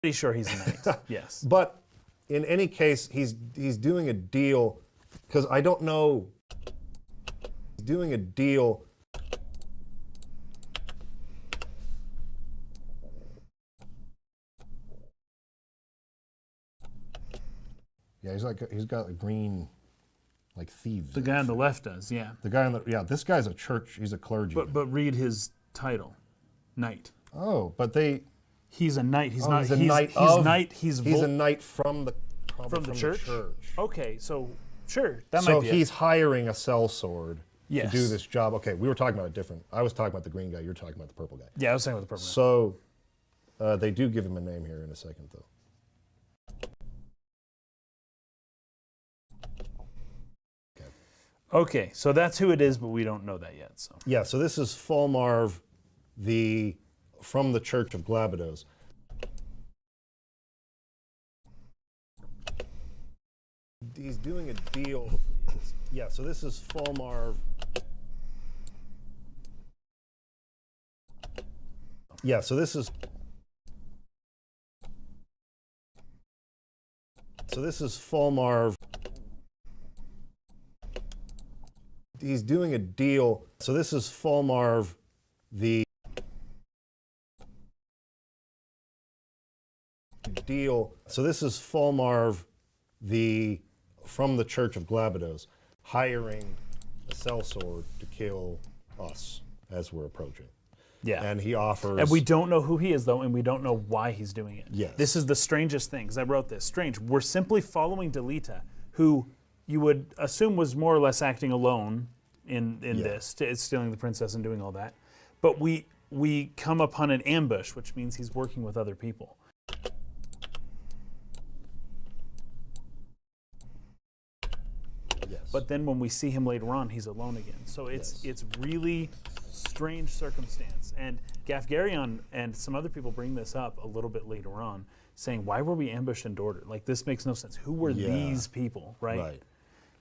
[SPEAKER 3] Pretty sure he's a knight, yes.
[SPEAKER 2] But in any case, he's doing a deal because I don't know. He's doing a deal. Yeah, he's got a green, like thieves.
[SPEAKER 3] The guy on the left does, yeah.
[SPEAKER 2] The guy on the this guy's a church. He's a clergyman.
[SPEAKER 3] But read his title, knight.
[SPEAKER 2] Oh, but they.
[SPEAKER 3] He's a knight. He's not.
[SPEAKER 2] He's a knight. He's a knight from the
[SPEAKER 3] church. Okay, so sure, that
[SPEAKER 2] So
[SPEAKER 3] might be
[SPEAKER 2] he's hiring a sellsword
[SPEAKER 3] Yes.
[SPEAKER 2] to do this job. Okay, we were talking about it different. I was talking about the green guy. You're talking about the purple guy.
[SPEAKER 3] Yeah, I was saying with the purple.
[SPEAKER 2] So they do give him a name here in a second, though.
[SPEAKER 3] Okay, so that's who it is, but we don't know that yet. So
[SPEAKER 2] Yeah, so this is Fulmarv, from the Church of Glabados. He's doing a deal. Yeah, so this is Fulmarv. Yeah, so this is. So this is Fulmarv. He's doing a deal. So this is Fulmarv, deal. So this is Fulmarv, from the Church of Glabados, hiring a sellsword to kill us as we're approaching.
[SPEAKER 3] yeah,
[SPEAKER 2] And he offers.
[SPEAKER 3] and we don't know who he is though, and we don't know why he's doing it.
[SPEAKER 2] Yes.
[SPEAKER 3] This is the strangest thing because I wrote this. Strange. We're simply following Delita, who you would assume was more or less acting alone in this, stealing the princess and doing all that, but we come upon an ambush, which means he's working with other people.
[SPEAKER 2] Yes.
[SPEAKER 3] But then when we see him later on, he's alone again. So it's really strange circumstance. And Gafgarion and some other people bring this up a little bit later on, saying, why were we ambushed in Dorter? Like, this makes no sense. Who were these people, right?
[SPEAKER 2] Right.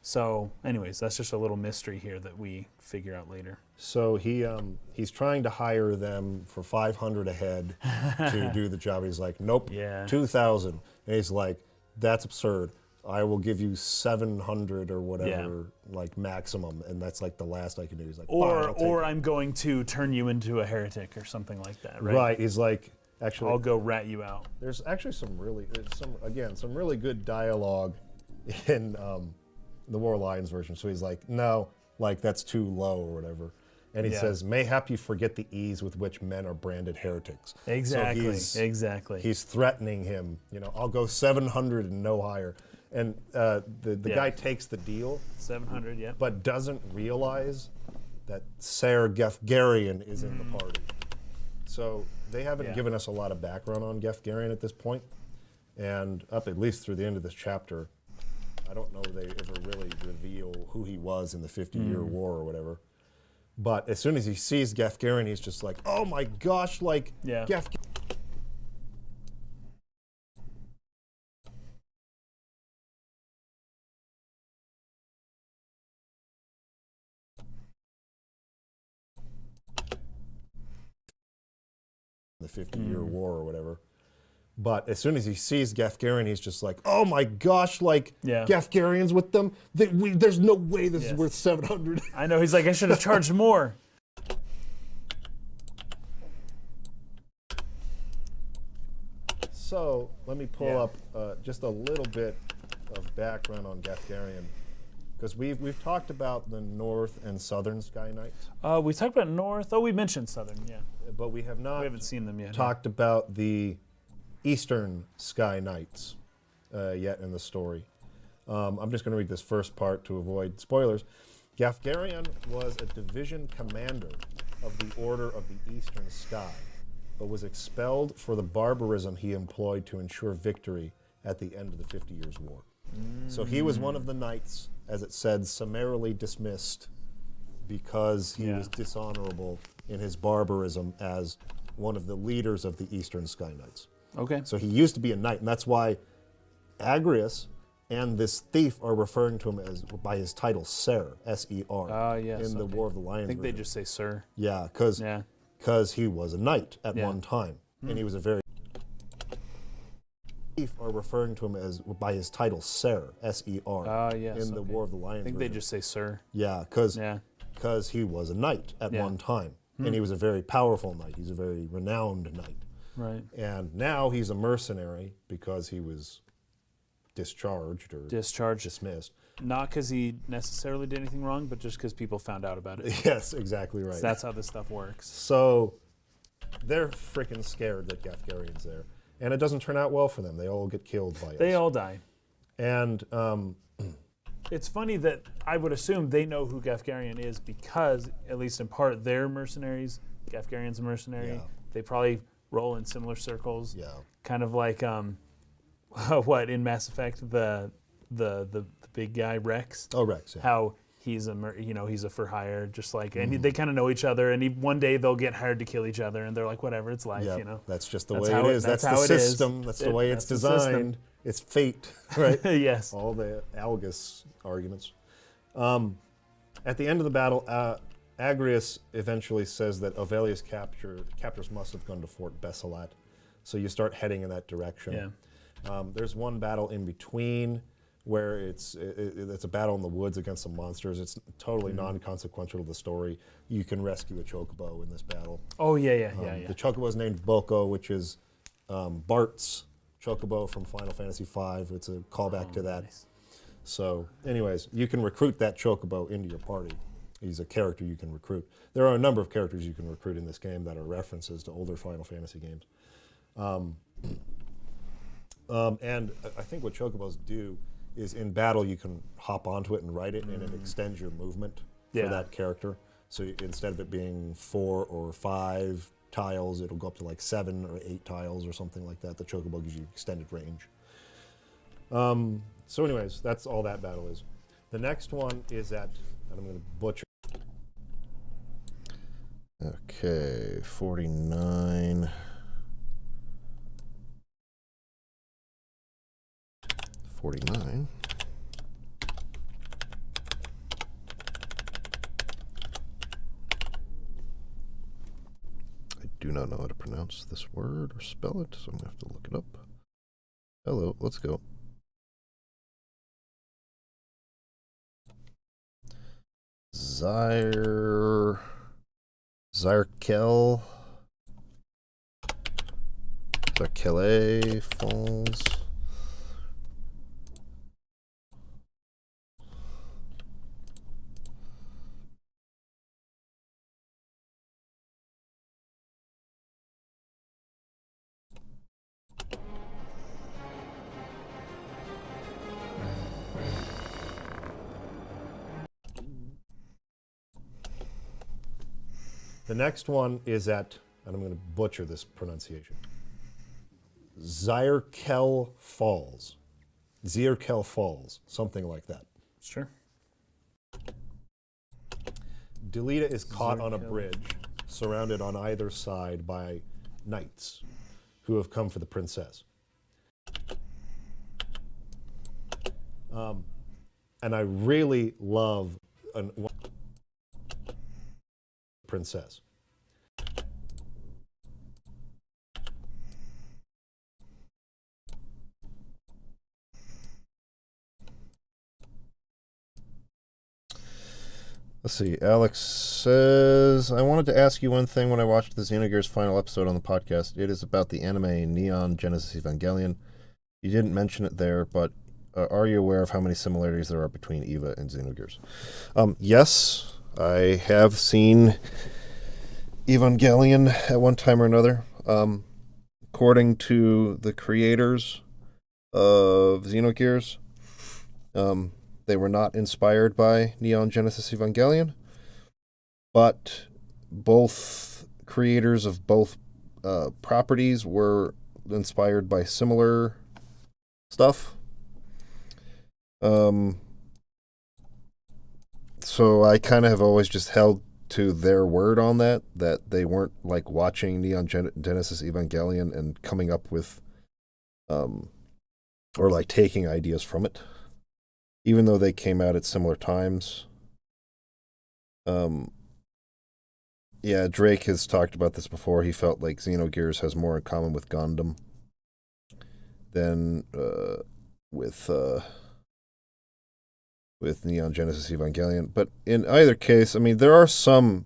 [SPEAKER 3] So anyways, that's just a little mystery here that we figure out later.
[SPEAKER 2] So he's trying to hire them for 500 a head to do the job. He's like, nope,
[SPEAKER 3] Yeah.
[SPEAKER 2] 2,000. And he's like, that's absurd. I will give you 700 or whatever, like maximum, and that's like the last I can do. He's like, fine, I'll take
[SPEAKER 3] Or
[SPEAKER 2] it.
[SPEAKER 3] I'm going to turn you into a heretic or something like that, right?
[SPEAKER 2] Right. He's like, actually,
[SPEAKER 3] I'll go rat you out.
[SPEAKER 2] there's actually some really good dialogue in the War Lions version. So he's like, no, like that's too low or whatever. And he
[SPEAKER 3] Yeah.
[SPEAKER 2] says, mayhap you forget the ease with which men are branded heretics.
[SPEAKER 3] Exactly.
[SPEAKER 2] So
[SPEAKER 3] Exactly.
[SPEAKER 2] he's threatening him, I'll go 700 and no higher. And the
[SPEAKER 3] Yeah.
[SPEAKER 2] guy takes the deal,
[SPEAKER 3] 700. Yeah.
[SPEAKER 2] but doesn't realize that Ser Gefgarian is in the party. So they haven't
[SPEAKER 3] Yeah.
[SPEAKER 2] given us a lot of background on Gefgarian at this point. And up at least through the end of this chapter, I don't know they ever really reveal who he was in the 50-year war or whatever. But as soon as he sees Gefgarian, he's just like, oh my gosh, like,
[SPEAKER 3] Yeah.
[SPEAKER 2] The 50-year war or whatever. But as soon as he sees Gefgarian, he's just like, oh my gosh, like,
[SPEAKER 3] Yeah.
[SPEAKER 2] Gefgarian's with them? There's no way this is
[SPEAKER 3] Yes.
[SPEAKER 2] worth 700.
[SPEAKER 3] I know. He's like, I should have charged more.
[SPEAKER 2] So let me pull
[SPEAKER 3] Yeah.
[SPEAKER 2] up just a little bit of background on Gefgarian. Because we've talked about the North and Southern Sky Knights,
[SPEAKER 3] We talked about North. Oh, we mentioned Southern. Yeah.
[SPEAKER 2] but we have not
[SPEAKER 3] We haven't seen them yet.
[SPEAKER 2] talked about the Eastern Sky Knights yet in the story. I'm just going to read this first part to avoid spoilers. Gefgarian was a division commander of the Order of the Eastern Sky, but was expelled for the barbarism he employed to ensure victory at the end of the 50 Years' War. So he was one of the knights, as it said, summarily dismissed because he
[SPEAKER 3] Yeah.
[SPEAKER 2] was dishonorable in his barbarism as one of the leaders of the Eastern Sky Knights.
[SPEAKER 3] Okay.
[SPEAKER 2] So he used to be a knight, and that's why Agrius and this thief are referring to him as by his title Ser, S-E-R,
[SPEAKER 3] Ah, yes,
[SPEAKER 2] in the
[SPEAKER 3] okay.
[SPEAKER 2] War of the Lions.
[SPEAKER 3] I think they
[SPEAKER 2] version.
[SPEAKER 3] just say Sir.
[SPEAKER 2] Yeah, because
[SPEAKER 3] Yeah.
[SPEAKER 2] he was a knight at
[SPEAKER 3] Yeah.
[SPEAKER 2] one time, and he was a very thief are referring to him as by his title Ser, S-E-R,
[SPEAKER 3] Ah, yes,
[SPEAKER 2] in the
[SPEAKER 3] okay.
[SPEAKER 2] War of the Lions.
[SPEAKER 3] I think they
[SPEAKER 2] version.
[SPEAKER 3] just say Sir.
[SPEAKER 2] Yeah, because
[SPEAKER 3] Yeah.
[SPEAKER 2] he was a knight at
[SPEAKER 3] Yeah.
[SPEAKER 2] one time, and he was a very powerful knight. He's a very renowned knight.
[SPEAKER 3] Right.
[SPEAKER 2] And now he's a mercenary because he was discharged or
[SPEAKER 3] Discharged.
[SPEAKER 2] dismissed.
[SPEAKER 3] Not because he necessarily did anything wrong, but just because people found out about it.
[SPEAKER 2] Yes, exactly right.
[SPEAKER 3] That's how this stuff works.
[SPEAKER 2] So they're freaking scared that Gefgarian's there. And it doesn't turn out well for them. They all get killed by
[SPEAKER 3] They
[SPEAKER 2] us.
[SPEAKER 3] all die.
[SPEAKER 2] And
[SPEAKER 3] It's funny that I would assume they know who Gefgarian is because, at least in part, they're mercenaries. Gefgarian's a mercenary.
[SPEAKER 2] Yeah.
[SPEAKER 3] They probably roll in similar circles.
[SPEAKER 2] yeah,
[SPEAKER 3] Kind of like what in Mass Effect the big guy Rex.
[SPEAKER 2] oh Rex. Yeah.
[SPEAKER 3] How he's he's a for hire, just like, and they kind of know each other. And one day they'll get hired to kill each other, and they're like, whatever, it's life,
[SPEAKER 2] Yeah,
[SPEAKER 3] you know.
[SPEAKER 2] that's just the
[SPEAKER 3] That's
[SPEAKER 2] way
[SPEAKER 3] how
[SPEAKER 2] it
[SPEAKER 3] it-
[SPEAKER 2] is.
[SPEAKER 3] that's
[SPEAKER 2] That's,
[SPEAKER 3] how
[SPEAKER 2] the
[SPEAKER 3] it is.
[SPEAKER 2] system. That's the way it's
[SPEAKER 3] That's the system.
[SPEAKER 2] designed. It's fate, right?
[SPEAKER 3] Yes.
[SPEAKER 2] All the Algus arguments. At the end of the battle, Agrius eventually says that Ovelius' captors must have gone to Fort Bessalat. So you start heading in that direction.
[SPEAKER 3] Yeah.
[SPEAKER 2] There's one battle in between where it's a battle in the woods against some monsters. It's totally non-consequential to the story. You can rescue a chocobo in this battle.
[SPEAKER 3] Oh yeah.
[SPEAKER 2] The chocobo is named Boko, which is Bart's chocobo from Final Fantasy V. It's a callback to that.
[SPEAKER 3] Nice.
[SPEAKER 2] So, anyways, you can recruit that chocobo into your party. He's a character you can recruit. There are a number of characters you can recruit in this game that are references to older Final Fantasy games. And I think what chocobos do is in battle you can hop onto it and ride it, and it extends your movement
[SPEAKER 3] Yeah.
[SPEAKER 2] for that character. So instead of it being 4 or 5 tiles, it'll go up to like 7 or 8 tiles or something like that. The chocobo gives you extended range. So anyways, that's all that battle is. The next one is at, and I'm going to butcher.
[SPEAKER 1] Okay, 49. 49. I do not know how to pronounce this word or spell it, so I'm going to have to look it up. Hello, let's go. Zyrkel Falls.
[SPEAKER 2] The next one is at, and I'm going to butcher this pronunciation, Zierkel Falls. Zierkel Falls, something like that.
[SPEAKER 3] Sure.
[SPEAKER 2] Delita is caught on a bridge, surrounded on either side by knights who have come for the princess. And I really love princess.
[SPEAKER 1] Let's see. Alex says, I wanted to ask you one thing when I watched the Xenogears final episode on the podcast. It is about the anime Neon Genesis Evangelion. You didn't mention it there, but are you aware of how many similarities there are between EVA and Xenogears? Yes, I have seen Evangelion at one time or another. According to the creators of Xenogears, they were not inspired by Neon Genesis Evangelion, but both creators of both properties were inspired by similar stuff. So I kind of have always just held to their word on that they weren't like watching Neon Genesis Evangelion and coming up with, or like taking ideas from it. Even though they came out at similar times. Yeah, Drake has talked about this before. He felt like Xenogears has more in common with Gundam than with Neon Genesis Evangelion. But in either case, I mean, there are some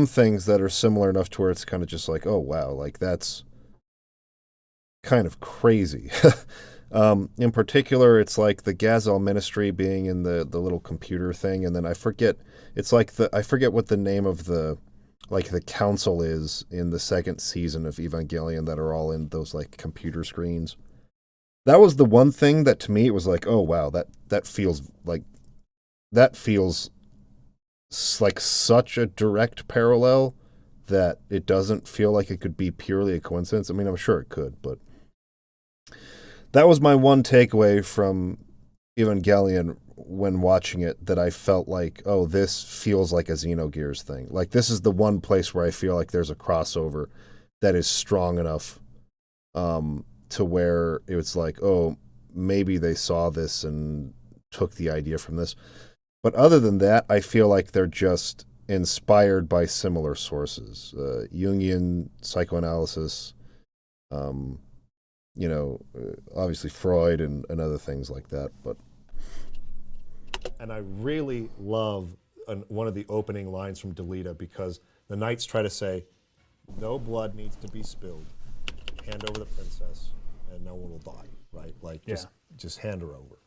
[SPEAKER 1] things that are similar enough to where it's kind of just like, oh wow, like that's kind of crazy. In particular, it's like the Gazelle Ministry being in the little computer thing, and then I forget what the name of the council is in the second season of Evangelion that are all in those like computer screens. That was the one thing that to me it was like, oh wow, that feels like such a direct parallel that it doesn't feel like it could be purely a coincidence. I mean, I'm sure it could, but that was my one takeaway from Evangelion when watching it, that I felt like, oh, this feels like a Xenogears thing. Like, this is the one place where I feel like there's a crossover that is strong enough to where it's like, oh, maybe they saw this and took the idea from this. But other than that, I feel like they're just inspired by similar sources. Jungian psychoanalysis, obviously Freud and other things like that.
[SPEAKER 2] And I really love one of the opening lines from Delita, because the knights try to say, no blood needs to be spilled. Hand over the princess and no one will die, right? Like, just hand her over.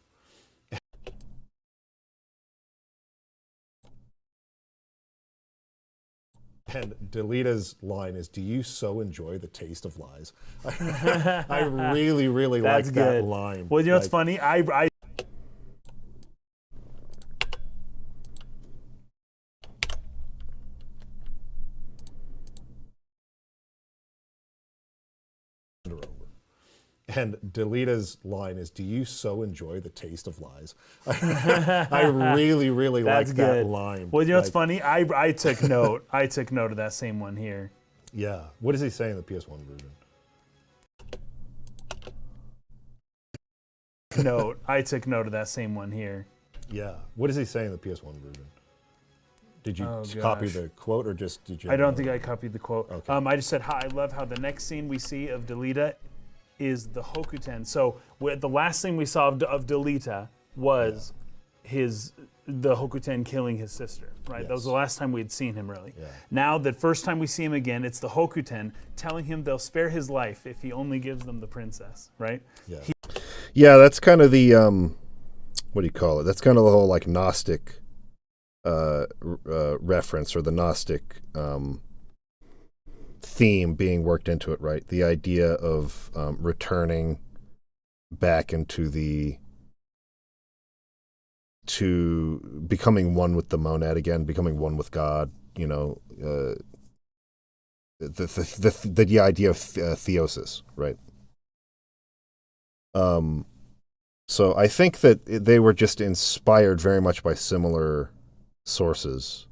[SPEAKER 2] And Delita's line is, do you so enjoy the taste of lies? I really, really like that line.
[SPEAKER 3] Well, you know what's funny? I
[SPEAKER 2] And Delita's line is, do you so enjoy the taste of lies? I really, really like that line.
[SPEAKER 3] Well, you know what's funny? I took note. I took note of that same one here.
[SPEAKER 2] Yeah. What does he say in the PS1 version?
[SPEAKER 3] I took note of that same one here.
[SPEAKER 2] Yeah. What does he say in the PS1 version? Did you copy the quote, or just did you?
[SPEAKER 3] I don't think I copied the quote.
[SPEAKER 2] Okay.
[SPEAKER 3] I just said, I love how the next scene we see of Delita is the Hokuten. So the last thing we saw of Delita was the Hokuten killing his sister, right?
[SPEAKER 2] Yes.
[SPEAKER 3] That was the last time we had seen him, really.
[SPEAKER 2] Yeah.
[SPEAKER 3] Now, the first time we see him again, it's the Hokuten telling him they'll spare his life if he only gives them the princess, right?
[SPEAKER 2] Yeah.
[SPEAKER 1] Yeah, that's kind of the, what do you call it? That's kind of the whole, like, Gnostic reference, or the Gnostic theme being worked into it, right? The idea of returning back into the to becoming one with the monad again, becoming one with God. You know, the idea of theosis, right? So I think that they were just inspired very much by similar sources,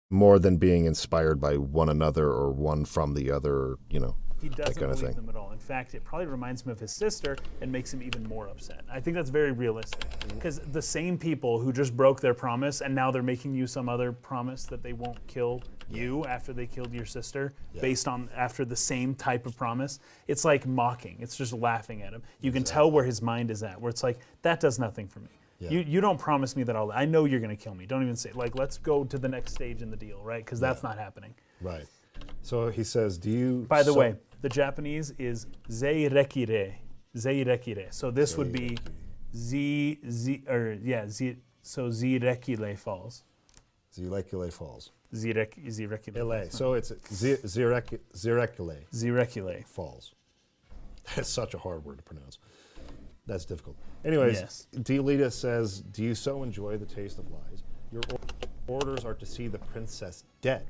[SPEAKER 1] more than being inspired by one another or one from the other, you know,
[SPEAKER 3] He
[SPEAKER 1] that
[SPEAKER 3] doesn't
[SPEAKER 1] kind of
[SPEAKER 3] believe
[SPEAKER 1] thing.
[SPEAKER 3] them at all. In fact, it probably reminds him of his sister and makes him even more upset. I think that's very realistic. Because the same people who just broke their promise and now they're making you some other promise that they won't kill you after they killed your sister based on after the same type of promise. It's like mocking. It's just laughing at him. You can tell where his mind is at, where it's like, that does nothing for me.
[SPEAKER 2] Yeah.
[SPEAKER 3] You don't promise me that I know you're going to kill me. Don't even say, like, let's go to the next stage in the deal, right? Because that's not happening.
[SPEAKER 2] Right. So he says, do you...
[SPEAKER 3] By the way, the Japanese is zeirekire. Zeirekire. So this would be so Zirekile Falls.
[SPEAKER 2] Zirekile Falls.
[SPEAKER 3] Zirekile.
[SPEAKER 2] Ile. So it's Zirekile
[SPEAKER 3] Zirekile.
[SPEAKER 2] Falls. That's such a hard word to pronounce. That's difficult. Anyways,
[SPEAKER 3] Yes.
[SPEAKER 2] Dielita says, do you so enjoy the taste of lies? Your orders are to see the princess dead.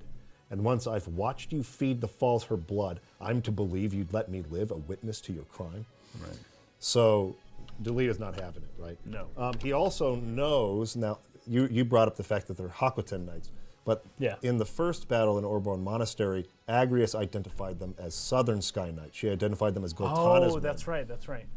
[SPEAKER 2] And once I've watched you feed the falls her blood, I'm to believe you'd let me live a witness to your crime?
[SPEAKER 3] Right.
[SPEAKER 2] So Dielita's not having it, right?
[SPEAKER 3] No.
[SPEAKER 2] He also knows, now you brought up the fact that they're Hakoten knights, but
[SPEAKER 3] Yeah.
[SPEAKER 2] in the first battle in Orborn Monastery, Agrias identified them as Southern Sky Knights. She identified them as Goltana's
[SPEAKER 3] Oh,
[SPEAKER 2] men.
[SPEAKER 3] that's right. That's right.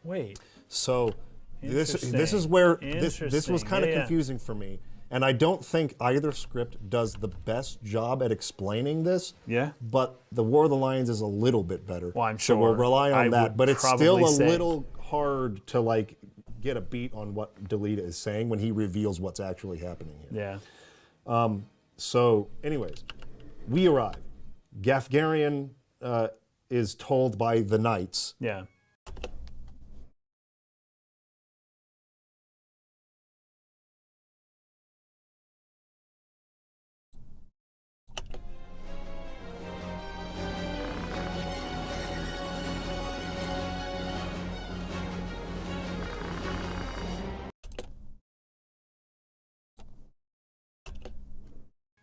[SPEAKER 3] Wait.
[SPEAKER 2] So this is
[SPEAKER 3] Interesting.
[SPEAKER 2] where this was
[SPEAKER 3] Interesting.
[SPEAKER 2] kind of
[SPEAKER 3] Yeah, yeah.
[SPEAKER 2] confusing for me. And I don't think either script does the best job at explaining this.
[SPEAKER 3] Yeah.
[SPEAKER 2] But the War of the Lions is a little bit better.
[SPEAKER 3] Well, I'm
[SPEAKER 2] So we'll
[SPEAKER 3] sure.
[SPEAKER 2] rely on
[SPEAKER 3] I
[SPEAKER 2] that.
[SPEAKER 3] would
[SPEAKER 2] But it's still
[SPEAKER 3] probably
[SPEAKER 2] a
[SPEAKER 3] say-
[SPEAKER 2] little hard to like get a beat on what Dielita is saying when he reveals what's actually happening here.
[SPEAKER 3] Yeah.
[SPEAKER 2] So, anyways, we arrive. Gafgarian is told by the knights.
[SPEAKER 3] Yeah.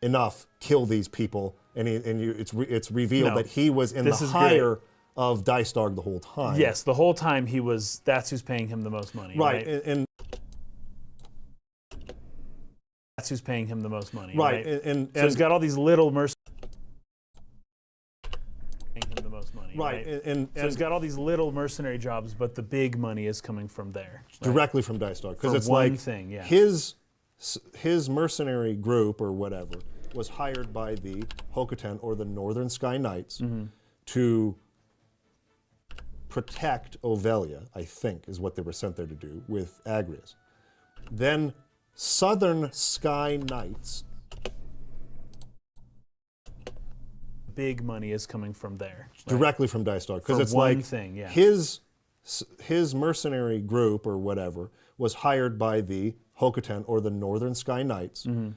[SPEAKER 2] Enough, kill these people, and it's revealed
[SPEAKER 3] No.
[SPEAKER 2] that he was in
[SPEAKER 3] This
[SPEAKER 2] the
[SPEAKER 3] is
[SPEAKER 2] hire of Dice Dog the whole time.
[SPEAKER 3] Yes, the whole time he was, that's who's paying him the most money,
[SPEAKER 2] right,
[SPEAKER 3] right?
[SPEAKER 2] and
[SPEAKER 3] That's who's paying him the most money,
[SPEAKER 2] right,
[SPEAKER 3] right?
[SPEAKER 2] and
[SPEAKER 3] So he's got all these little mercenaries paying him the most money,
[SPEAKER 2] right,
[SPEAKER 3] right?
[SPEAKER 2] and
[SPEAKER 3] So he's got all these little mercenary jobs, but the big money is coming from there. right?
[SPEAKER 2] directly from Dice Dog because
[SPEAKER 3] For
[SPEAKER 2] it's
[SPEAKER 3] one
[SPEAKER 2] like
[SPEAKER 3] thing, yeah.
[SPEAKER 2] his mercenary group or whatever was hired by the Hokoten or the Northern Sky Knights
[SPEAKER 3] Mm-hmm.
[SPEAKER 2] to protect Ovelia, I think, is what they were sent there to do with Agrias. Then Southern Sky Knights,
[SPEAKER 3] Big money is coming from there. right?
[SPEAKER 2] directly from Dice Dog, because
[SPEAKER 3] For
[SPEAKER 2] it's
[SPEAKER 3] one
[SPEAKER 2] like
[SPEAKER 3] thing, yeah.
[SPEAKER 2] his mercenary group or whatever was hired by the Hokoten or the Northern Sky Knights.
[SPEAKER 3] Mm-hmm.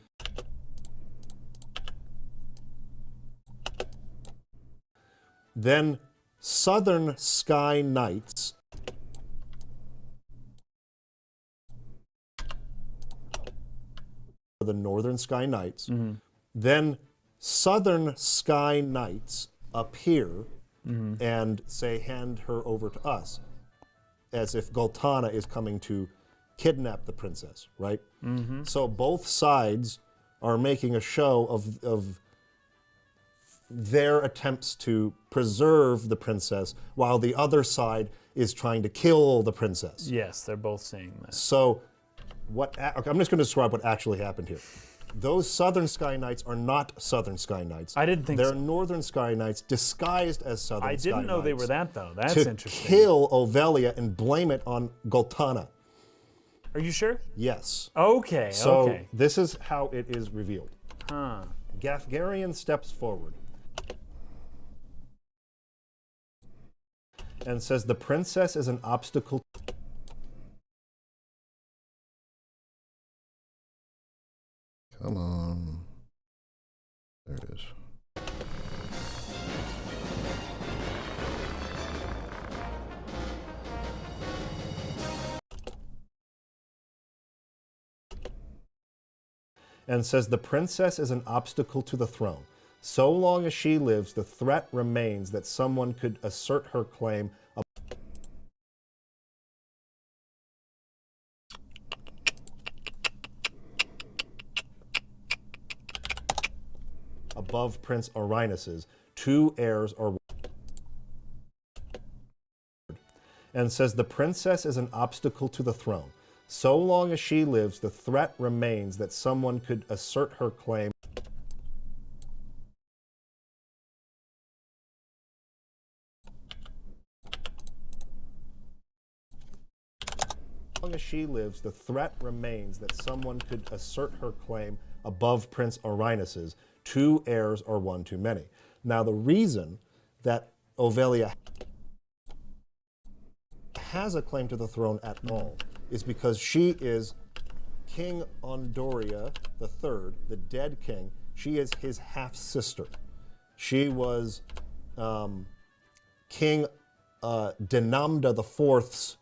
[SPEAKER 2] Then Southern Sky Knights the Northern Sky Knights.
[SPEAKER 3] Mm-hmm.
[SPEAKER 2] Then Southern Sky Knights appear
[SPEAKER 3] Mm-hmm.
[SPEAKER 2] and say, hand her over to us, as if Goltana is coming to kidnap the princess, right?
[SPEAKER 3] Mm-hmm.
[SPEAKER 2] So both sides are making a show of their attempts to preserve the princess, while the other side is trying to kill the princess.
[SPEAKER 3] Yes, they're both saying that.
[SPEAKER 2] So, okay, I'm just going to describe what actually happened here. Those Southern Sky Knights are not Southern Sky Knights.
[SPEAKER 3] I didn't think
[SPEAKER 2] They're
[SPEAKER 3] so.
[SPEAKER 2] Northern Sky Knights disguised as Southern Sky
[SPEAKER 3] I
[SPEAKER 2] Knights.
[SPEAKER 3] didn't know they were that, though. That's
[SPEAKER 2] to
[SPEAKER 3] interesting.
[SPEAKER 2] kill Ovelia and blame it on Goltana.
[SPEAKER 3] Are you sure?
[SPEAKER 2] Yes.
[SPEAKER 3] Okay,
[SPEAKER 2] So
[SPEAKER 3] okay.
[SPEAKER 2] this is how it is revealed.
[SPEAKER 3] Huh.
[SPEAKER 2] Gafgarian steps forward and says the princess is an obstacle.
[SPEAKER 1] Come on. There it is.
[SPEAKER 2] and says the princess is an obstacle to the throne. So long as she lives, the threat remains that someone could assert her claim above Prince Orinus's. 2 heirs are, and says the princess is an obstacle to the throne. So long as she lives, the threat remains that someone could assert her claim as long as she lives, the threat remains that someone could assert her claim above Prince Orinus's. 2 heirs are one too many. Now, the reason that Ovelia has a claim to the throne at all is because she is King Ondoria III, the dead king. She is his half-sister. She was King Denamda IV's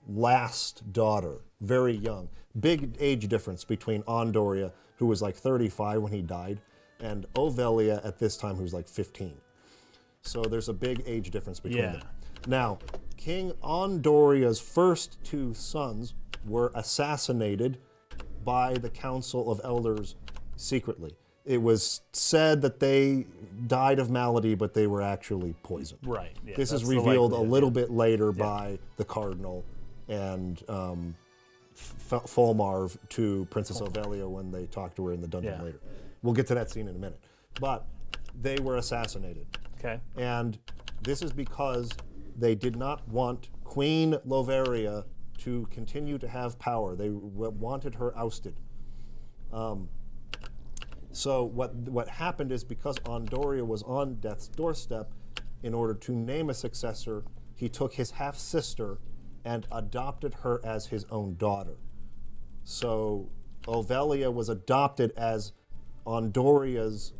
[SPEAKER 2] last daughter, very young. Big age difference between Ondoria, who was like 35 when he died, and Ovelia at this time, who's like 15. So there's a big age difference between them. Now, King Ondoria's first 2 sons were assassinated by the Council of Elders secretly. It was said that they died of malady, but they were actually poisoned.
[SPEAKER 3] Right. Yeah,
[SPEAKER 2] This is
[SPEAKER 3] that's the
[SPEAKER 2] revealed a
[SPEAKER 3] likelihood,
[SPEAKER 2] little bit later by the Cardinal and Fulmarv to Princess Ovelia when they talk to her in the dungeon later. We'll get to that scene in a minute. But they were assassinated.
[SPEAKER 3] Okay.
[SPEAKER 2] And this is because they did not want Queen Loveria to continue to have power. They wanted her ousted. So what happened is because Ondoria was on death's doorstep, in order to name a successor, he took his half-sister and adopted her as his own daughter. So Ovelia was adopted as Ondoria's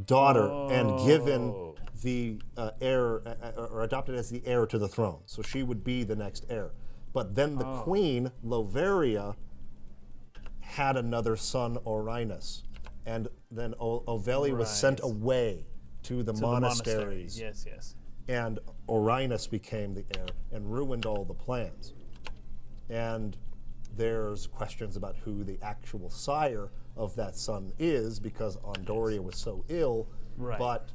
[SPEAKER 2] daughter and given the heir, or adopted as the heir to the throne. So she would be the next heir. But then the queen, Loveria, had another son, Orinus. And then Ovelia was sent away to the monasteries.
[SPEAKER 3] Yes, yes.
[SPEAKER 2] And Orinus became the heir and ruined all the plans. And there's questions about who the actual sire of that son is because Ondoria was so ill, but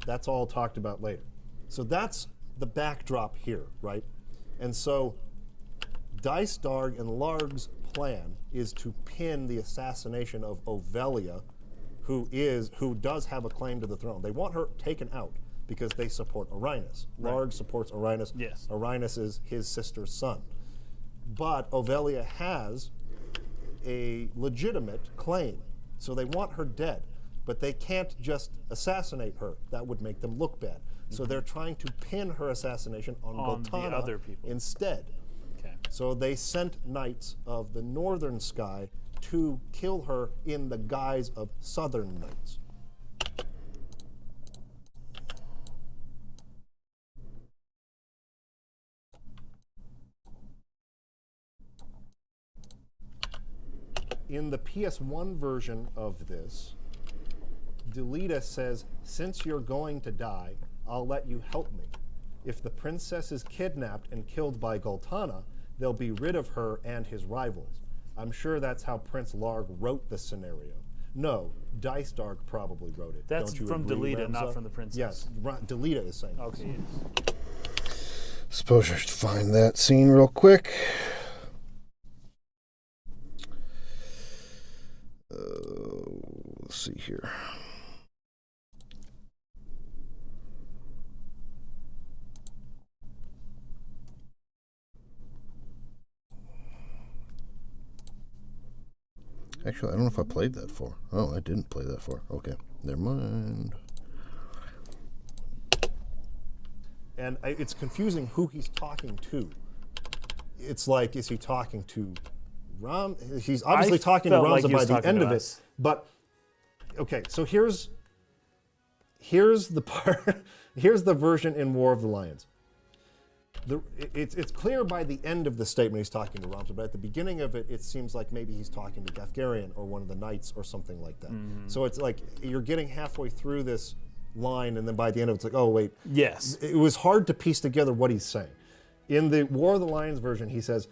[SPEAKER 2] that's all talked about later. So that's the backdrop here, right? And so Dice Darg and Larg's plan is to pin the assassination of Ovelia, who does have a claim to the throne. They want her taken out because they support Orinus. Larg supports Orinus.
[SPEAKER 3] Yes.
[SPEAKER 2] Orinus is his sister's son. But Ovelia has a legitimate claim. So they want her dead, but they can't just assassinate her. That would make them look bad. So they're trying to pin her assassination on Goltana
[SPEAKER 3] the other people
[SPEAKER 2] instead.
[SPEAKER 3] Okay.
[SPEAKER 2] So they sent knights of the northern sky to kill her in the guise of southern knights. In the PS1 version of this, Delita says, "Since you're going to die, I'll let you help me. If the princess is kidnapped and killed by Goltana, they'll be rid of her and his rivals. I'm sure that's how Prince Larg wrote the scenario." No, Dice Darg probably wrote it.
[SPEAKER 3] That's
[SPEAKER 2] Don't you
[SPEAKER 3] from
[SPEAKER 2] agree,
[SPEAKER 3] Delita, not
[SPEAKER 2] Ramza?
[SPEAKER 3] from the princess.
[SPEAKER 2] Yes, Delita is saying this.
[SPEAKER 3] Okay, yes.
[SPEAKER 1] Suppose I should find that scene real quick. Let's see here. Actually, I don't know if I played that far. Oh, I didn't play that far. Okay, never mind.
[SPEAKER 2] And it's confusing who he's talking to. It's like, is he talking to Ram? He's obviously talking to
[SPEAKER 3] felt like
[SPEAKER 2] Ramza
[SPEAKER 3] he
[SPEAKER 2] by
[SPEAKER 3] was
[SPEAKER 2] the
[SPEAKER 3] talking
[SPEAKER 2] end
[SPEAKER 3] to
[SPEAKER 2] of
[SPEAKER 3] us.
[SPEAKER 2] it. But okay, so here's the part. Here's the version in War of the Lions. It's clear by the end of the statement he's talking to Ramza, but at the beginning of it, it seems like maybe he's talking to Gafgarian or one of the knights or something like that. So it's like you're getting halfway through this line, and then by the end of it, it's like, oh wait.
[SPEAKER 3] Yes.
[SPEAKER 2] It was hard to piece together what he's saying. In the War of the Lions version, he says,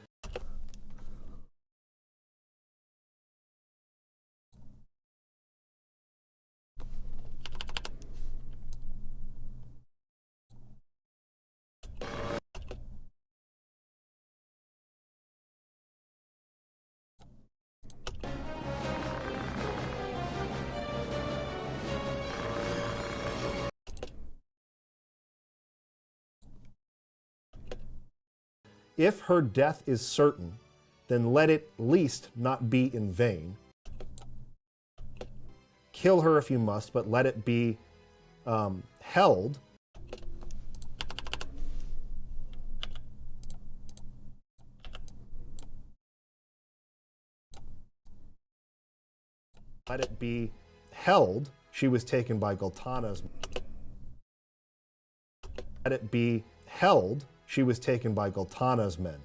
[SPEAKER 2] if her death is certain, then let it least not be in vain. Kill her if you must, but let it be held. Let it be held. She was taken by Goltana's. Let it be held. She was taken by Goltana's men.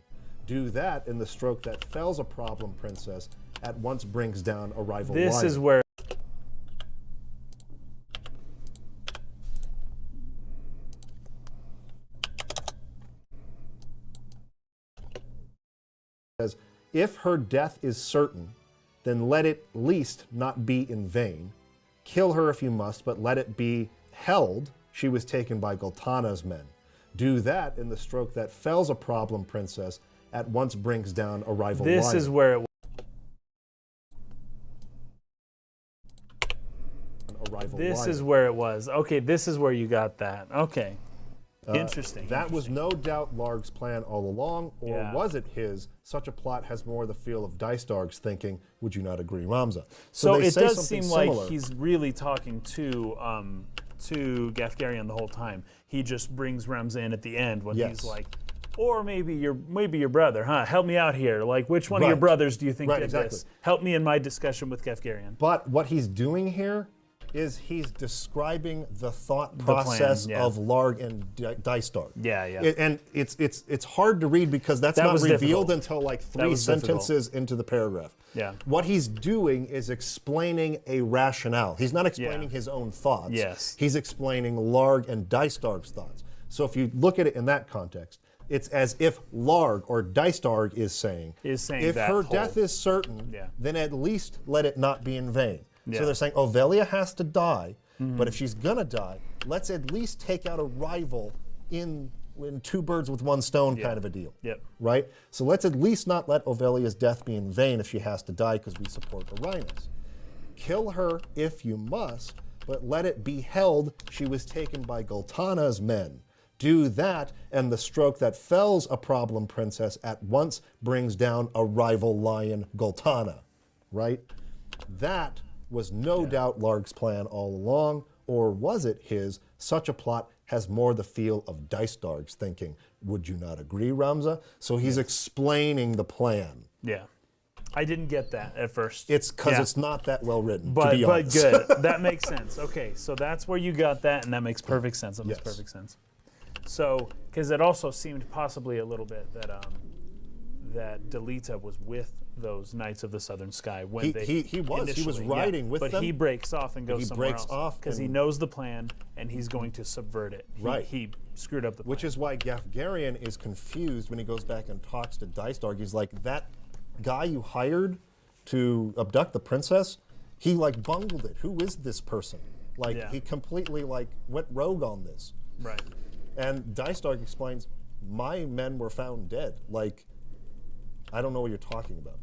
[SPEAKER 2] Do that, and the stroke that fells a problem princess at once brings down a rival lion.
[SPEAKER 3] This is where
[SPEAKER 2] says, if her death is certain, then let it least not be in vain. Kill her if you must, but let it be held. She was taken by Goltana's men. Do that, and the stroke that fells a problem princess at once brings down a rival lion.
[SPEAKER 3] this is where it
[SPEAKER 2] A rival
[SPEAKER 3] this
[SPEAKER 2] lion.
[SPEAKER 3] is where it was. Okay, this is where you got that. Okay. Interesting.
[SPEAKER 2] That was no doubt Larg's plan all along, or
[SPEAKER 3] Yeah.
[SPEAKER 2] was it his? Such a plot has more the feel of Dice Dog's thinking. Would you not agree, Ramza?
[SPEAKER 3] So
[SPEAKER 2] they
[SPEAKER 3] it
[SPEAKER 2] say
[SPEAKER 3] does
[SPEAKER 2] something
[SPEAKER 3] seem
[SPEAKER 2] similar.
[SPEAKER 3] like he's really talking to Gafgarian the whole time. He just brings Ramza in at the end when
[SPEAKER 2] Yes.
[SPEAKER 3] he's like, or maybe your brother, huh? Help me out here. Like, which one of your
[SPEAKER 2] Right.
[SPEAKER 3] brothers do you think
[SPEAKER 2] Right,
[SPEAKER 3] did
[SPEAKER 2] exactly.
[SPEAKER 3] this? Help me in my discussion with Gafgarian.
[SPEAKER 2] But what he's doing here is he's describing the thought
[SPEAKER 3] plan,
[SPEAKER 2] process
[SPEAKER 3] yeah.
[SPEAKER 2] of Larg and Dice Dog.
[SPEAKER 3] Yeah, yeah.
[SPEAKER 2] And it's hard to read because that's
[SPEAKER 3] That
[SPEAKER 2] not
[SPEAKER 3] was
[SPEAKER 2] revealed
[SPEAKER 3] difficult.
[SPEAKER 2] until like three
[SPEAKER 3] was difficult.
[SPEAKER 2] sentences into the paragraph.
[SPEAKER 3] Yeah.
[SPEAKER 2] What he's doing is explaining a rationale. He's not explaining his own thoughts.
[SPEAKER 3] Yes.
[SPEAKER 2] He's explaining Larg and Dice Dog's thoughts. So if you look at it in that context, it's as if Larg or Dice Dog is saying,
[SPEAKER 3] Is saying
[SPEAKER 2] if
[SPEAKER 3] that
[SPEAKER 2] her
[SPEAKER 3] whole-
[SPEAKER 2] death is certain,
[SPEAKER 3] Yeah.
[SPEAKER 2] then at least let it not be in vain.
[SPEAKER 3] Yeah.
[SPEAKER 2] So they're saying Ovelia has to die, but if she's gonna die, let's at least take out a rival in two birds with one stone kind of a deal.
[SPEAKER 3] Yep.
[SPEAKER 2] Right? So let's at least not let Ovelia's death be in vain if she has to die because we support Orinus. Kill her if you must, but let it be held she was taken by Goltana's men. Do that, and the stroke that fells a problem princess at once brings down a rival lion, Goltana. Right? That was no doubt Larg's plan all along, or was it his? Such a plot has more the feel of Dice Dog's thinking. Would you not agree, Ramza? So he's explaining the plan.
[SPEAKER 3] Yeah. I didn't get that at first.
[SPEAKER 2] It's because
[SPEAKER 3] Yeah.
[SPEAKER 2] it's not that well written,
[SPEAKER 3] but
[SPEAKER 2] to be honest.
[SPEAKER 3] good. That makes sense. Okay, so that's where you got that, and that makes perfect sense. That makes
[SPEAKER 2] Yes.
[SPEAKER 3] perfect sense. So, because it also seemed possibly a little bit that that Delita was with those Knights of the Southern Sky when
[SPEAKER 2] He-
[SPEAKER 3] they
[SPEAKER 2] he was
[SPEAKER 3] initially-
[SPEAKER 2] riding with
[SPEAKER 3] but
[SPEAKER 2] them.
[SPEAKER 3] he breaks off and goes
[SPEAKER 2] He
[SPEAKER 3] somewhere
[SPEAKER 2] breaks
[SPEAKER 3] else
[SPEAKER 2] off
[SPEAKER 3] because he
[SPEAKER 2] and-
[SPEAKER 3] knows the plan and he's going to subvert it.
[SPEAKER 2] Right.
[SPEAKER 3] He screwed up the plan.
[SPEAKER 2] Which is why Gafgarian is confused when he goes back and talks to Dice Dog. He's like, that guy you hired to abduct the princess, he like bungled it. Who is this person? Like
[SPEAKER 3] Yeah.
[SPEAKER 2] he completely like went rogue on this.
[SPEAKER 3] right.
[SPEAKER 2] And Dice Dog explains, my men were found dead. Like, I don't know what you're talking about.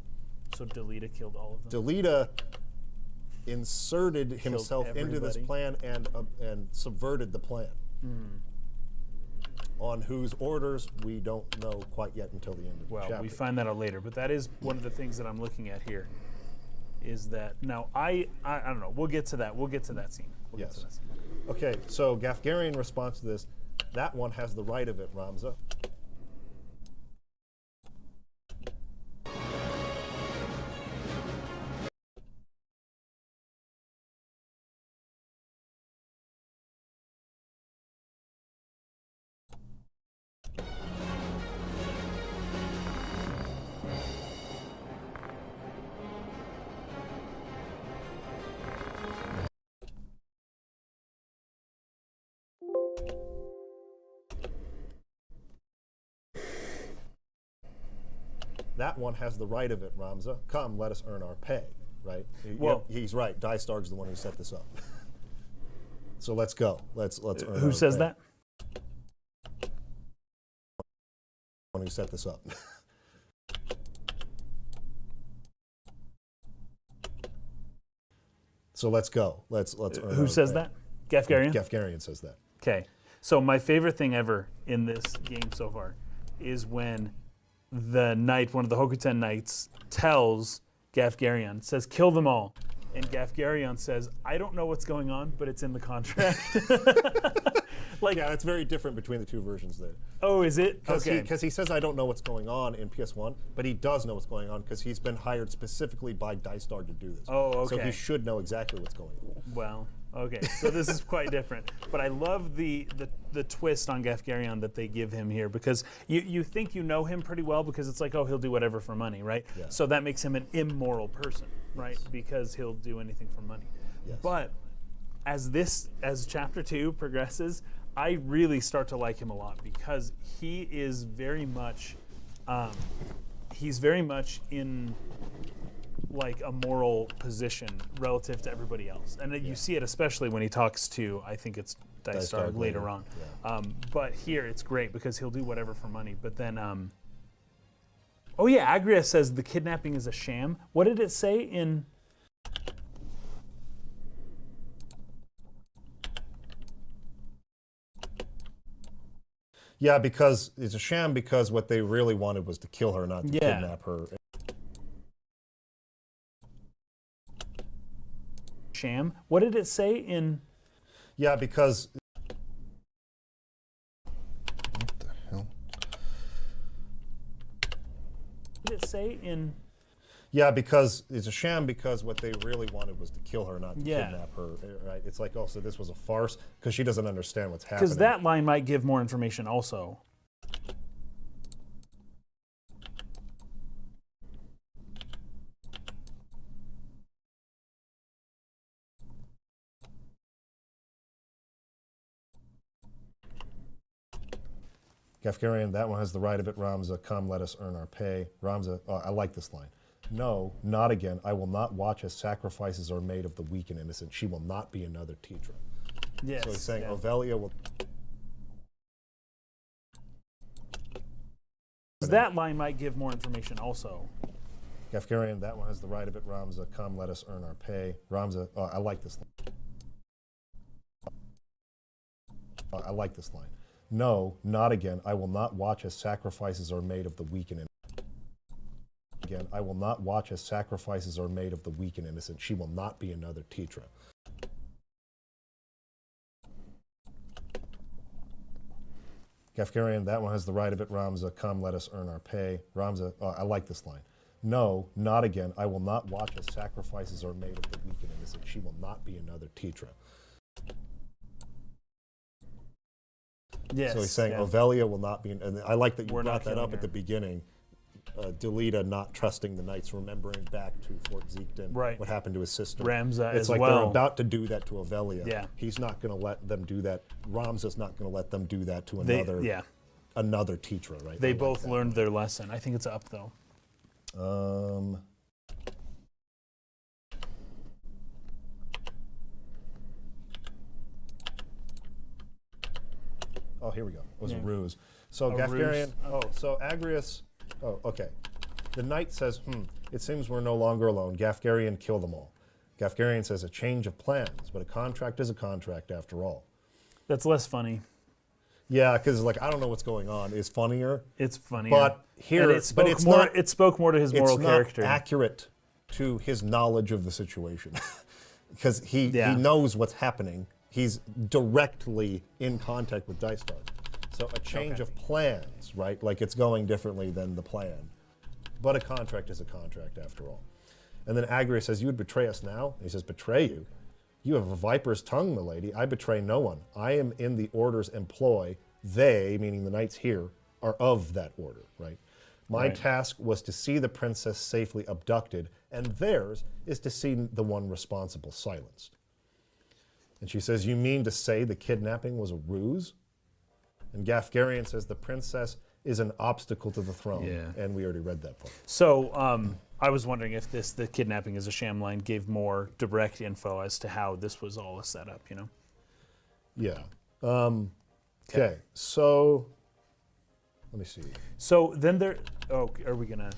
[SPEAKER 3] So Delita killed all of them.
[SPEAKER 2] Delita inserted himself into this
[SPEAKER 3] everybody.
[SPEAKER 2] plan and subverted the plan. On whose orders we don't know quite yet until the end of the
[SPEAKER 3] Well,
[SPEAKER 2] chapter.
[SPEAKER 3] we find that out later, but that is one of the things that I'm looking at here. Is that now? I don't know. We'll get to that. We'll get to that scene. We'll get to
[SPEAKER 2] Yes.
[SPEAKER 3] that scene.
[SPEAKER 2] Okay, so Gafgarian responds to this. That one has the right of it, Ramza. that one has the right of it, Ramza. Come, let us earn our pay, right?
[SPEAKER 3] Well-
[SPEAKER 2] He's right. Dystarg's the one who set this up. So let's go. Let's earn
[SPEAKER 3] Who
[SPEAKER 2] our
[SPEAKER 3] says
[SPEAKER 2] pay.
[SPEAKER 3] that?
[SPEAKER 2] One who set this up. So let's go. Let's earn
[SPEAKER 3] Who
[SPEAKER 2] our
[SPEAKER 3] says
[SPEAKER 2] pay.
[SPEAKER 3] that? Gafgarian?
[SPEAKER 2] Gafgarian says that.
[SPEAKER 3] Okay. So my favorite thing ever in this game so far is when the knight, one of the Hokuten knights, tells Gafgarion, says, kill them all. And Gafgarion says, I don't know what's going on, but it's in the contract. Like,
[SPEAKER 2] Yeah, that's very different between the two versions there.
[SPEAKER 3] oh, is it? Okay.
[SPEAKER 2] Because he says I don't know what's going on in PS1, but he does know what's going on because he's been hired specifically by Dystar to do this.
[SPEAKER 3] Oh,
[SPEAKER 2] So
[SPEAKER 3] okay.
[SPEAKER 2] he should know exactly what's going on.
[SPEAKER 3] Well, okay. So this is quite different. But I love the twist on Gafgarion that they give him here, because you think you know him pretty well, because it's like, oh, he'll do whatever for money, right?
[SPEAKER 2] Yeah.
[SPEAKER 3] So that makes him an immoral person, right? Because he'll do anything for money.
[SPEAKER 2] Yes.
[SPEAKER 3] But as chapter 2 progresses, I really start to like him a lot, because he is very much in like a moral position relative to everybody else, and you see it especially when he talks to, I think it's Dystar
[SPEAKER 2] Dystar
[SPEAKER 3] later
[SPEAKER 2] later,
[SPEAKER 3] on.
[SPEAKER 2] yeah.
[SPEAKER 3] But here it's great because he'll do whatever for money. But then, oh yeah, Agrias says the kidnapping is a sham. What did it say in?
[SPEAKER 2] Yeah, because it's a sham because what they really wanted was to kill her, not to
[SPEAKER 3] Yeah.
[SPEAKER 2] kidnap her.
[SPEAKER 3] Sham. What did it say in?
[SPEAKER 2] Yeah, because
[SPEAKER 1] What the hell?
[SPEAKER 3] What did it say in?
[SPEAKER 2] Yeah, because it's a sham because what they really wanted was to kill her, not to
[SPEAKER 3] Yeah.
[SPEAKER 2] kidnap her, right? It's like, oh, so this was a farce because she doesn't understand what's happening.
[SPEAKER 3] Because that line might give more information also.
[SPEAKER 2] Gafgarian, that one has the right of it. Ramza, come, let us earn our pay. Ramza, oh, I like this line. No, not again. I will not watch as sacrifices are made of the weak and innocent. She will not be another Tetra.
[SPEAKER 3] Yes.
[SPEAKER 2] So he's saying
[SPEAKER 3] yeah.
[SPEAKER 2] Ovelia will.
[SPEAKER 3] That line might give more information also.
[SPEAKER 2] Gafgarian, that one has the right of it. Ramza, come, let us earn our pay. Ramza, oh, I like this line. Oh, I like this line. No, not again. I will not watch as sacrifices are made of the weak and innocent. Again, I will not watch as sacrifices are made of the weak and innocent. She will not be another Tetra. Gafgarian, that one has the right of it. Ramza, come, let us earn our pay. Ramza, oh, I like this line. No, not again. I will not watch as sacrifices are made of the weak and innocent. She will not be another Tetra.
[SPEAKER 3] Yes.
[SPEAKER 2] So he's saying
[SPEAKER 3] yeah.
[SPEAKER 2] Ovelia will not be, and I like that you
[SPEAKER 3] We're not
[SPEAKER 2] brought that
[SPEAKER 3] killing
[SPEAKER 2] up at the
[SPEAKER 3] her.
[SPEAKER 2] beginning. Delita not trusting the knights, remembering back to Fort Zeekden,
[SPEAKER 3] Right.
[SPEAKER 2] what happened to his sister.
[SPEAKER 3] Ramza
[SPEAKER 2] it's
[SPEAKER 3] as
[SPEAKER 2] like
[SPEAKER 3] well.
[SPEAKER 2] they're about to do that to Ovelia.
[SPEAKER 3] Yeah.
[SPEAKER 2] He's not going to let them do that. Ramza's not going to let them do that to
[SPEAKER 3] They,
[SPEAKER 2] another
[SPEAKER 3] yeah.
[SPEAKER 2] another Tetra, right?
[SPEAKER 3] They
[SPEAKER 2] I like
[SPEAKER 3] both
[SPEAKER 2] that.
[SPEAKER 3] learned their lesson. I think it's up though.
[SPEAKER 2] Oh, here we go. It was
[SPEAKER 3] Yeah.
[SPEAKER 2] a ruse. So
[SPEAKER 3] A
[SPEAKER 2] Gafgarian.
[SPEAKER 3] ruse.
[SPEAKER 2] Oh, so Agrias. Oh, okay. The knight says, it seems we're no longer alone. Gafgarian, kill them all. Gafgarian says a change of plans, but a contract is a contract after all.
[SPEAKER 3] That's less funny.
[SPEAKER 2] Yeah, because like I don't know what's going on is funnier,
[SPEAKER 3] It's funny.
[SPEAKER 2] but here,
[SPEAKER 3] and it spoke
[SPEAKER 2] but it's
[SPEAKER 3] more.
[SPEAKER 2] not.
[SPEAKER 3] It spoke more to his moral
[SPEAKER 2] it's not
[SPEAKER 3] character.
[SPEAKER 2] accurate to his knowledge of the situation, because he
[SPEAKER 3] Yeah.
[SPEAKER 2] knows what's happening. He's directly in contact with Dystar. So a change of plans, right? Like it's going differently than the plan. But a contract is a contract after all. And then Agrias says, you would betray us now? And he says, betray you? You have a viper's tongue, milady. I betray no one. I am in the order's employ. They, meaning the knights here, are of that order, right? My task was to see the princess safely abducted, and theirs is to see the one responsible silenced. And she says, you mean to say the kidnapping was a ruse? And Gafgarian says, the princess is an obstacle to the throne.
[SPEAKER 3] Yeah.
[SPEAKER 2] And we already read that part.
[SPEAKER 3] So I was wondering if the kidnapping is a sham line gave more direct info as to how this was all a setup, you know?
[SPEAKER 2] Yeah. Okay. So let me see.
[SPEAKER 3] So then are we gonna,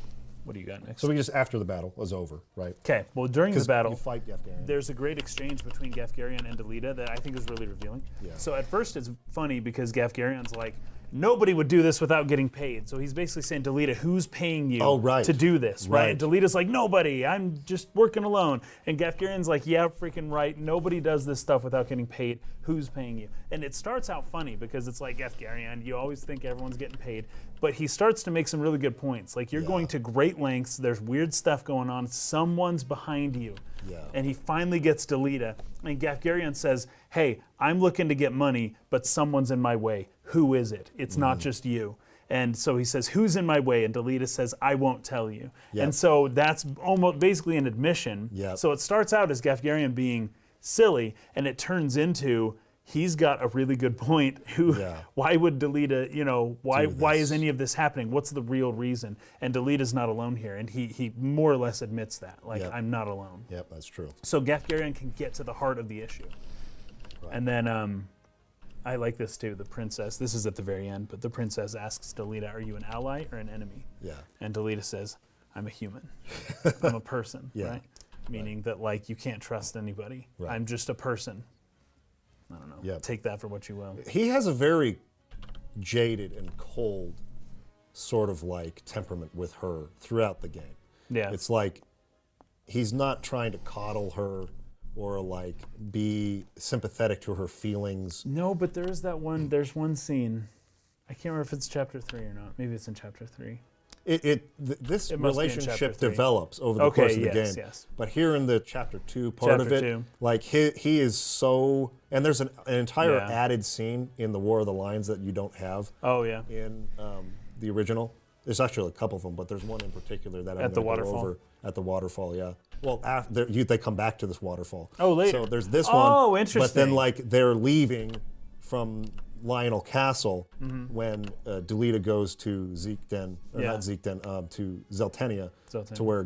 [SPEAKER 3] what do you got next?
[SPEAKER 2] So we just after the battle was over, right?
[SPEAKER 3] Okay, well during the
[SPEAKER 2] 'Cause
[SPEAKER 3] battle,
[SPEAKER 2] you fight Gafgarion.
[SPEAKER 3] there's a great exchange between Gafgarion and Delita that I think is really revealing.
[SPEAKER 2] Yeah.
[SPEAKER 3] So at first it's funny because Gafgarion's like, nobody would do this without getting paid. So he's basically saying, Delita, who's paying you to do this, right? And Delita's like, nobody, I'm just working alone. And Gafgarion's like, yeah, freaking right, nobody does this stuff without getting paid. Who's paying you? And it starts out funny because it's like, Gafgarion, you always think everyone's getting paid. But he starts to make some really good points. Like, you're going to great lengths, there's weird stuff going on, someone's behind you.
[SPEAKER 2] Yeah.
[SPEAKER 3] And he finally gets Delita. And Gafgarion says, hey, I'm looking to get money, but someone's in my way. Who is it? It's not just you. And so he says, who's in my way? And Delita says, I won't tell you.
[SPEAKER 2] Yep.
[SPEAKER 3] And so that's almost basically an admission.
[SPEAKER 2] Yep.
[SPEAKER 3] So it starts out as Gafgarion being silly, and it turns into he's got a really good point. Why would Delita, why is any of this happening? What's the real reason? And Delita's not alone here, and he more or less admits that. Like, I'm not alone.
[SPEAKER 2] Yep, that's true.
[SPEAKER 3] So Gafgarion can get to the heart of the issue. Right. And then I like this too, the princess, this is at the very end, but the princess asks Delita, are you an ally or an enemy?
[SPEAKER 2] Yeah.
[SPEAKER 3] And Delita says, I'm a human. I'm a person, right? Meaning that, like, you can't trust anybody.
[SPEAKER 2] Right.
[SPEAKER 3] I'm just a person. I don't know.
[SPEAKER 2] Yep.
[SPEAKER 3] Take that for what you will.
[SPEAKER 2] He has a very jaded and cold sort of like temperament with her throughout the game.
[SPEAKER 3] Yeah.
[SPEAKER 2] It's like he's not trying to coddle her or like be sympathetic to her feelings.
[SPEAKER 3] No, but there's there's one scene. I can't remember if it's chapter 3 or not. Maybe it's in chapter 3.
[SPEAKER 2] This
[SPEAKER 3] It must be in chapter
[SPEAKER 2] relationship
[SPEAKER 3] 3.
[SPEAKER 2] develops over the course of the game.
[SPEAKER 3] Yes.
[SPEAKER 2] But here in the chapter 2 part of
[SPEAKER 3] Chapter
[SPEAKER 2] it,
[SPEAKER 3] 2.
[SPEAKER 2] like he is so, and there's an entire added scene in the War of the Lions that you don't have.
[SPEAKER 3] Oh yeah.
[SPEAKER 2] In the original, there's actually a couple of them, but there's one in particular that I'm
[SPEAKER 3] At the
[SPEAKER 2] gonna go
[SPEAKER 3] waterfall?
[SPEAKER 2] over at the waterfall. Yeah. Well, after they come back to this waterfall.
[SPEAKER 3] Oh, later.
[SPEAKER 2] So there's this one.
[SPEAKER 3] Oh, interesting.
[SPEAKER 2] But then like they're leaving from Lionel Castle when Delita goes to Zeekden, or not Zeekden, to Zeltenia, to where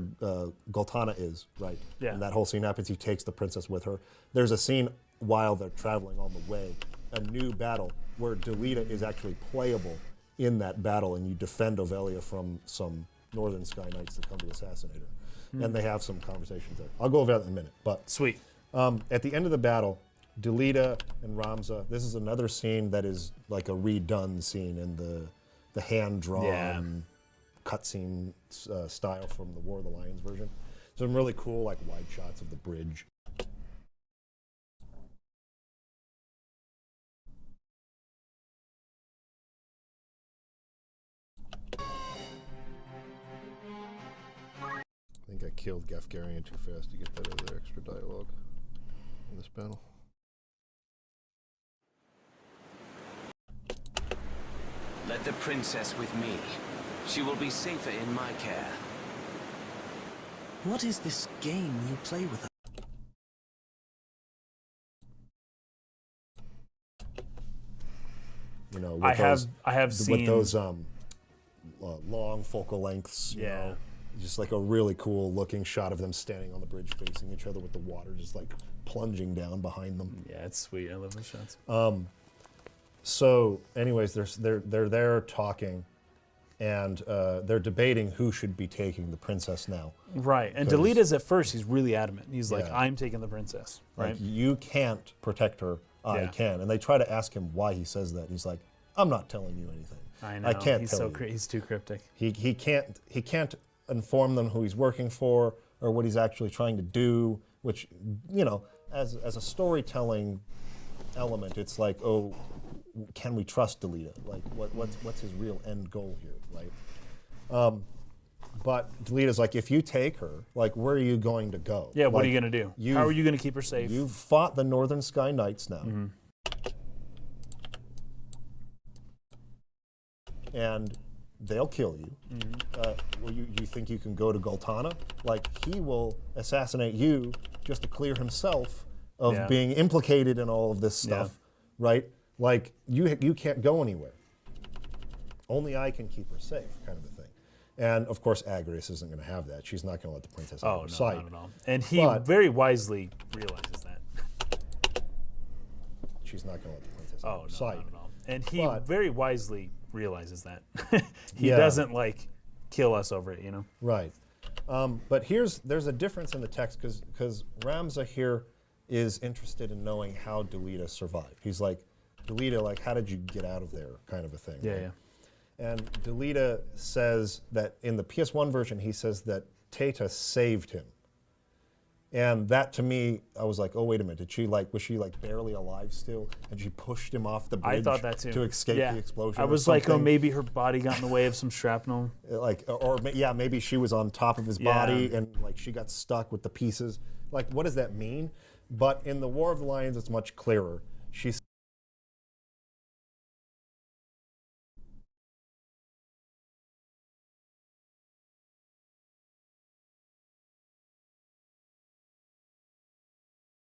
[SPEAKER 2] Goltana is, right?
[SPEAKER 3] Yeah.
[SPEAKER 2] And that whole scene happens. He takes the princess with her. There's a scene while they're traveling on the way, a new battle where Delita is actually playable in that battle, and you defend Ovelia from some Northern Sky Knights that come to assassinate her. And they have some conversations there. I'll go over that in a minute. But
[SPEAKER 3] Sweet.
[SPEAKER 2] at the end of the battle, Delita and Ramza, this is another scene that is like a redone scene in the hand-drawn cutscene style from the War of the Lions version. Some really cool like wide shots of the bridge.
[SPEAKER 1] I think I killed Gafgarion too fast to get that other extra dialogue in this battle.
[SPEAKER 4] Let the princess with me. She will be safer in my care.
[SPEAKER 5] What is this game you play with us?
[SPEAKER 2] You know, with
[SPEAKER 3] I have seen
[SPEAKER 2] with those long focal lengths. You know, just like a really cool looking shot of them standing on the bridge facing each other with the water just like plunging down behind them.
[SPEAKER 3] Yeah, it's sweet. I love those shots.
[SPEAKER 2] So, anyways, they're there talking, and they're debating who should be taking the princess now.
[SPEAKER 3] Right, and Delita's at first, he's really adamant. He's like, I'm taking the princess, right?
[SPEAKER 2] Like, you can't protect her, I can. And they try to ask him why he says that. He's like, I'm not telling you anything.
[SPEAKER 3] I know.
[SPEAKER 2] I can't
[SPEAKER 3] he's
[SPEAKER 2] tell you.
[SPEAKER 3] He's too cryptic.
[SPEAKER 2] He can't inform them who he's working for or what he's actually trying to do, which, you know, as a storytelling element, it's like, oh, can we trust Delita? Like, what's his real end goal here, right? But Delita's like, if you take her, like, where are you going to go?
[SPEAKER 3] Yeah, what
[SPEAKER 2] like,
[SPEAKER 3] are you going to do? How are you going to keep her safe?
[SPEAKER 2] You've fought the Northern Sky Knights now. And they'll kill you. You think you can go to Goltana? Like, he will assassinate you just to clear himself of being implicated in all of this stuff, right? Like, you can't go anywhere. Only I can keep her safe, kind of a thing. And of course, Agrias isn't going to have that. She's not going to let the princess out
[SPEAKER 3] Oh,
[SPEAKER 2] of
[SPEAKER 3] no,
[SPEAKER 2] sight.
[SPEAKER 3] not at all. And he
[SPEAKER 2] But-
[SPEAKER 3] very wisely realizes that.
[SPEAKER 2] She's not going to let the princess
[SPEAKER 3] Oh,
[SPEAKER 2] out
[SPEAKER 3] no,
[SPEAKER 2] of sight.
[SPEAKER 3] not at all. And he
[SPEAKER 2] But-
[SPEAKER 3] very wisely realizes that. He
[SPEAKER 2] Yeah.
[SPEAKER 3] doesn't like kill us over it, you know?
[SPEAKER 2] Right. But there's a difference in the text because Ramza here is interested in knowing how Delita survived. He's like, Delita, like, how did you get out of there, kind of a thing.
[SPEAKER 3] Yeah,
[SPEAKER 2] right?
[SPEAKER 3] yeah.
[SPEAKER 2] And Delita says that in the PS1 version, he says that Tata saved him. And that to me, I was like, oh, wait a minute. Was she like barely alive still? And she pushed him off the bridge
[SPEAKER 3] I thought that too.
[SPEAKER 2] to escape
[SPEAKER 3] Yeah.
[SPEAKER 2] the explosion.
[SPEAKER 3] I
[SPEAKER 2] or
[SPEAKER 3] was like, oh,
[SPEAKER 2] something?
[SPEAKER 3] maybe her body got in the way of some shrapnel.
[SPEAKER 2] Yeah, maybe she was on top of his
[SPEAKER 3] Yeah.
[SPEAKER 2] body and like she got stuck with the pieces. Like, what does that mean? But in the War of the Lions, it's much clearer. She's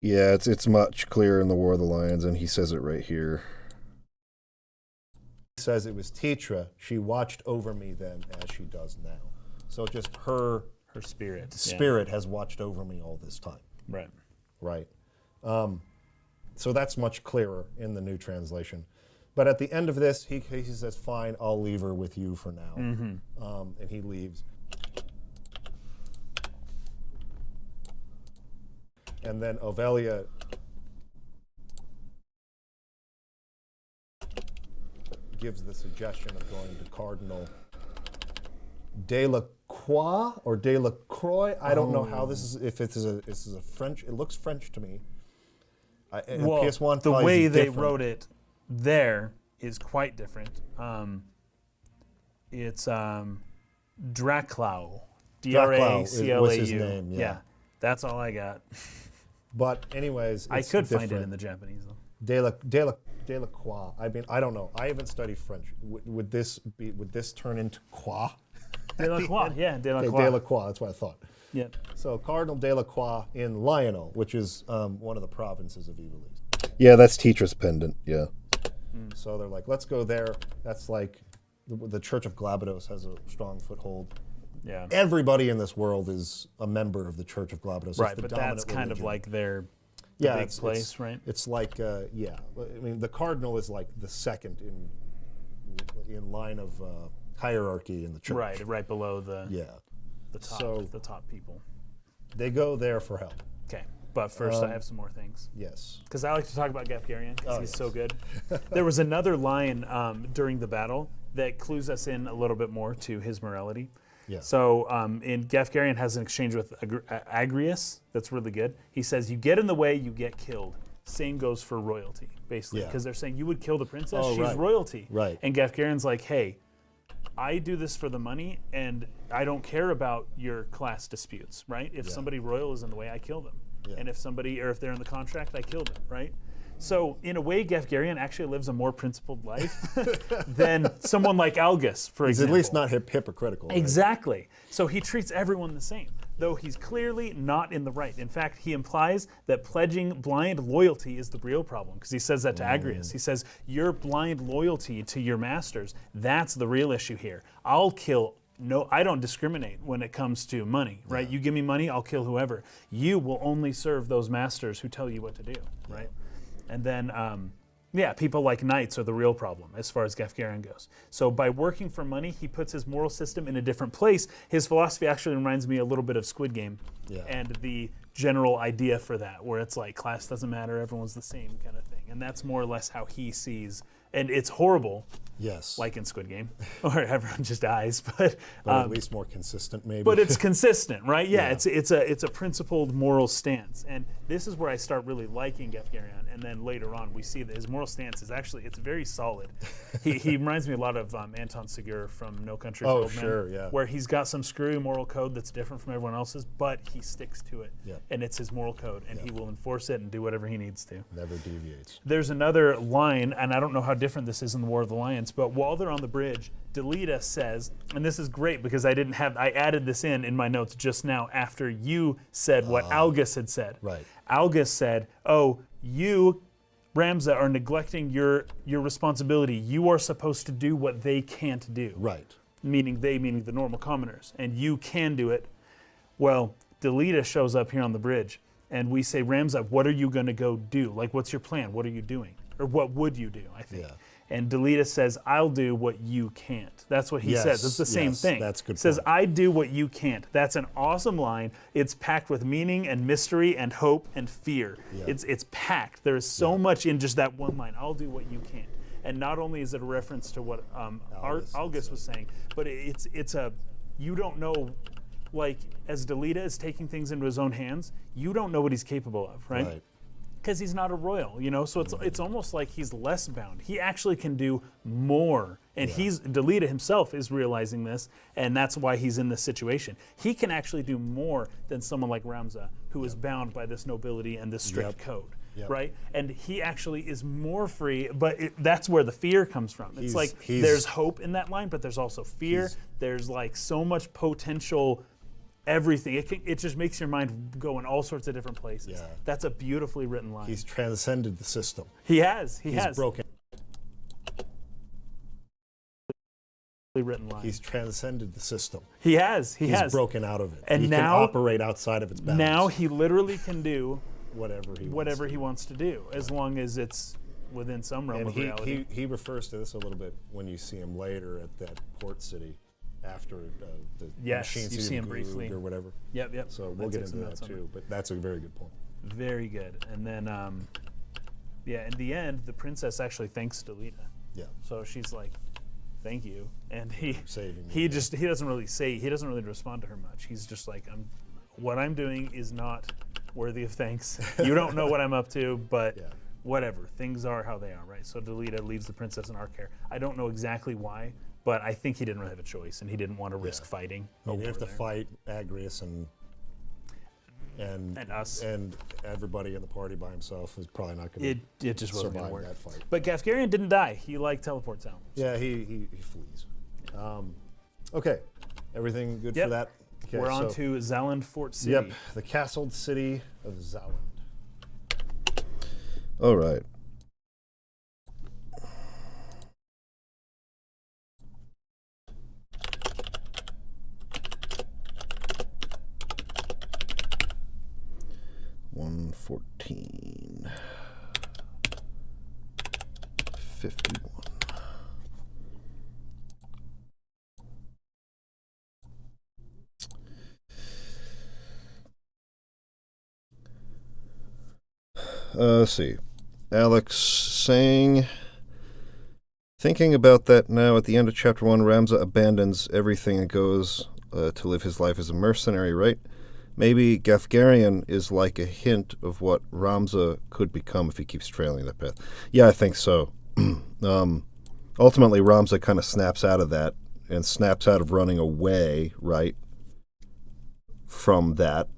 [SPEAKER 1] Yeah, it's much clearer in the War of the Lions, and he says it right here.
[SPEAKER 2] says it was Titra. She watched over me then as she does now. So just her
[SPEAKER 3] Her spirit. yeah.
[SPEAKER 2] spirit has watched over me all this time.
[SPEAKER 3] Right.
[SPEAKER 2] Right. So that's much clearer in the new translation. But at the end of this, he says, fine, I'll leave her with you for now. And he leaves. And then Ovelia gives the suggestion of going to Cardinal Delacroix or Delacroix. I don't know how this is, if this is a French, it looks French to me. And
[SPEAKER 3] Well,
[SPEAKER 2] PS1
[SPEAKER 3] the
[SPEAKER 2] probably
[SPEAKER 3] way
[SPEAKER 2] is
[SPEAKER 3] they
[SPEAKER 2] different.
[SPEAKER 3] wrote it there is quite different. It's Draclau.
[SPEAKER 2] Draclau was his
[SPEAKER 3] D-R-A-C-L-A-U.
[SPEAKER 2] name, yeah.
[SPEAKER 3] That's all I got.
[SPEAKER 2] But anyways,
[SPEAKER 3] I
[SPEAKER 2] it's
[SPEAKER 3] could find it
[SPEAKER 2] different.
[SPEAKER 3] in the Japanese, though.
[SPEAKER 2] Delacroix. I mean, I don't know. I haven't studied French. Would this turn into croix?
[SPEAKER 3] Delacroix, yeah,
[SPEAKER 2] Okay,
[SPEAKER 3] Delacroix.
[SPEAKER 2] Delacroix. That's what I thought.
[SPEAKER 3] Yeah.
[SPEAKER 2] So Cardinal Delacroix in Lionel, which is one of the provinces of Ivalice.
[SPEAKER 1] Yeah, that's Titra's pendant. Yeah.
[SPEAKER 2] So they're like, let's go there. That's like the Church of Glabados has a strong foothold.
[SPEAKER 3] Yeah.
[SPEAKER 2] Everybody in this world is a member of the Church of Glabados. It's
[SPEAKER 3] Right,
[SPEAKER 2] the
[SPEAKER 3] but
[SPEAKER 2] dominant
[SPEAKER 3] that's kind of
[SPEAKER 2] religion.
[SPEAKER 3] like their
[SPEAKER 2] yeah,
[SPEAKER 3] big
[SPEAKER 2] it's,
[SPEAKER 3] place,
[SPEAKER 2] it's,
[SPEAKER 3] right?
[SPEAKER 2] It's like, yeah. I mean, the cardinal is like the second in line of hierarchy in the church.
[SPEAKER 3] Right below the
[SPEAKER 2] Yeah.
[SPEAKER 3] top people.
[SPEAKER 2] They go there for help.
[SPEAKER 3] Okay, but first I have some more things.
[SPEAKER 2] Yes.
[SPEAKER 3] Because I like to talk about Gafgarian because
[SPEAKER 2] Oh,
[SPEAKER 3] he's
[SPEAKER 2] yes.
[SPEAKER 3] so good. There was another line during the battle that clues us in a little bit more to his morality.
[SPEAKER 2] Yeah.
[SPEAKER 3] So in Gafgarian has an exchange with Agrias that's really good. He says, you get in the way, you get killed. Same goes for royalty, basically.
[SPEAKER 2] Yeah.
[SPEAKER 3] Because they're saying, you would kill the princess,
[SPEAKER 2] Oh,
[SPEAKER 3] she's
[SPEAKER 2] right.
[SPEAKER 3] royalty.
[SPEAKER 2] Right.
[SPEAKER 3] And Gafgarian's like, hey, I do this for the money, and I don't care about your class disputes, right? If
[SPEAKER 2] Yeah.
[SPEAKER 3] somebody royal is in the way, I kill them.
[SPEAKER 2] Yeah.
[SPEAKER 3] And if if they're in the contract, I kill them, right? So in a way, Gafgarian actually lives a more principled life than someone like Algus, for
[SPEAKER 2] He's
[SPEAKER 3] example.
[SPEAKER 2] at least not hypocritical. Right?
[SPEAKER 3] Exactly. So he treats everyone the same, though he's clearly not in the right. In fact, he implies that pledging blind loyalty is the real problem, because he says that to Agrias. He says, your blind loyalty to your masters, that's the real issue here. I'll kill. No, I don't discriminate when it comes to money, right? You give me money, I'll kill whoever. You will only serve those masters who tell you what to do, right? And then, people like knights are the real problem as far as Gafgarian goes. So by working for money, he puts his moral system in a different place. His philosophy actually reminds me a little bit of Squid Game and the general idea for that, where it's like class doesn't matter, everyone's the same kind of thing. And that's more or less how he sees, and it's horrible,
[SPEAKER 2] Yes.
[SPEAKER 3] like in Squid Game, or everyone just dies, but
[SPEAKER 2] at least more consistent, maybe.
[SPEAKER 3] but it's consistent, right? Yeah,
[SPEAKER 2] Yeah.
[SPEAKER 3] it's a principled moral stance, and this is where I start really liking Gafgarian. And then later on, we see that his moral stance is actually it's very solid. he reminds me a lot of Anton Segura from No Country for
[SPEAKER 2] Oh,
[SPEAKER 3] Old Men,
[SPEAKER 2] sure, yeah.
[SPEAKER 3] where he's got some screwy moral code that's different from everyone else's, but he sticks to it,
[SPEAKER 2] Yeah.
[SPEAKER 3] and it's his moral code, and he will enforce it and do whatever he needs to.
[SPEAKER 2] Never deviates.
[SPEAKER 3] There's another line, and I don't know how different this is in the War of the Lions, but while they're on the bridge, Delita says, and this is great because I added this in my notes just now after you said what Algus had said.
[SPEAKER 2] Right.
[SPEAKER 3] Algus said, oh, you Ramza are neglecting your responsibility. You are supposed to do what they can't do.
[SPEAKER 2] Right.
[SPEAKER 3] Meaning the normal commoners, and you can do it. Well, Delita shows up here on the bridge, and we say, Ramza, what are you going to go do? Like, what's your plan? What are you doing? Or what would you do, I think.
[SPEAKER 2] Yeah.
[SPEAKER 3] And Delita says, I'll do what you can't. That's what he
[SPEAKER 2] Yes,
[SPEAKER 3] says. It's the same
[SPEAKER 2] yes,
[SPEAKER 3] thing.
[SPEAKER 2] that's a good
[SPEAKER 3] Says,
[SPEAKER 2] point.
[SPEAKER 3] I do what you can't. That's an awesome line. It's packed with meaning and mystery and hope and fear.
[SPEAKER 2] Yeah.
[SPEAKER 3] It's packed. There is so much in just that one line. I'll do what you can't. And not only is it a reference to what Algus was saying, but it's a, you don't know, like, as Delita is taking things into his own hands, you don't know what he's capable of, right? Because he's not a royal, you know, so it's almost like he's less bound. He actually can do more, and Delita himself is realizing this, and that's why he's in this situation. He can actually do more than someone like Ramza, who is bound by this nobility and this strict code, right? And he actually is more free, but that's where the fear comes from. It's like there's hope in that line, but there's also fear. There's like so much potential. Everything. It just makes your mind go in all sorts of different places.
[SPEAKER 2] Yeah.
[SPEAKER 3] That's a beautifully written line.
[SPEAKER 2] He's transcended the system.
[SPEAKER 3] He has.
[SPEAKER 2] He's broken.
[SPEAKER 3] Written line.
[SPEAKER 2] He's transcended the system.
[SPEAKER 3] He has. He's
[SPEAKER 2] broken out of it.
[SPEAKER 3] And
[SPEAKER 2] he
[SPEAKER 3] now,
[SPEAKER 2] can operate outside of its bounds.
[SPEAKER 3] Now he literally can do
[SPEAKER 2] whatever he
[SPEAKER 3] wants to do, as long as it's within some realm of reality.
[SPEAKER 2] He refers to this a little bit when you see him later at that port city. After the machine
[SPEAKER 3] you see him
[SPEAKER 2] Guru
[SPEAKER 3] briefly
[SPEAKER 2] or whatever.
[SPEAKER 3] Yep.
[SPEAKER 2] So we'll get into that too. But that's a very good point.
[SPEAKER 3] Very good. And then, in the end, the princess actually thanks Delita.
[SPEAKER 2] Yeah.
[SPEAKER 3] So she's like, "Thank you," and he doesn't really respond to her much. He's just like, what I'm doing is not worthy of thanks. You don't know what I'm up to, but." Yeah. Whatever, things are how they are, right? So Delita leaves the princess in our care. I don't know exactly why, but I think he didn't really have a choice, and he didn't want to risk fighting.
[SPEAKER 2] You have to fight Agrius and us and everybody in the party by himself is probably not going to.
[SPEAKER 3] It just wasn't going to work.
[SPEAKER 2] That fight.
[SPEAKER 3] But Gafgarian didn't die. He teleports out.
[SPEAKER 2] Yeah, he flees. Okay, everything good for that. Okay,
[SPEAKER 3] we're on to Zaland Fort City.
[SPEAKER 2] Yep, the castled city of Zaland.
[SPEAKER 1] All right. $114. 51. Let's see. Alex saying, thinking about that now at the end of chapter 1, Ramza abandons everything and goes to live his life as a mercenary, right? Maybe Gafgarian is like a hint of what Ramza could become if he keeps trailing that path. Yeah, I think so. Ultimately, Ramza kind of snaps out of that and snaps out of running away, right, from that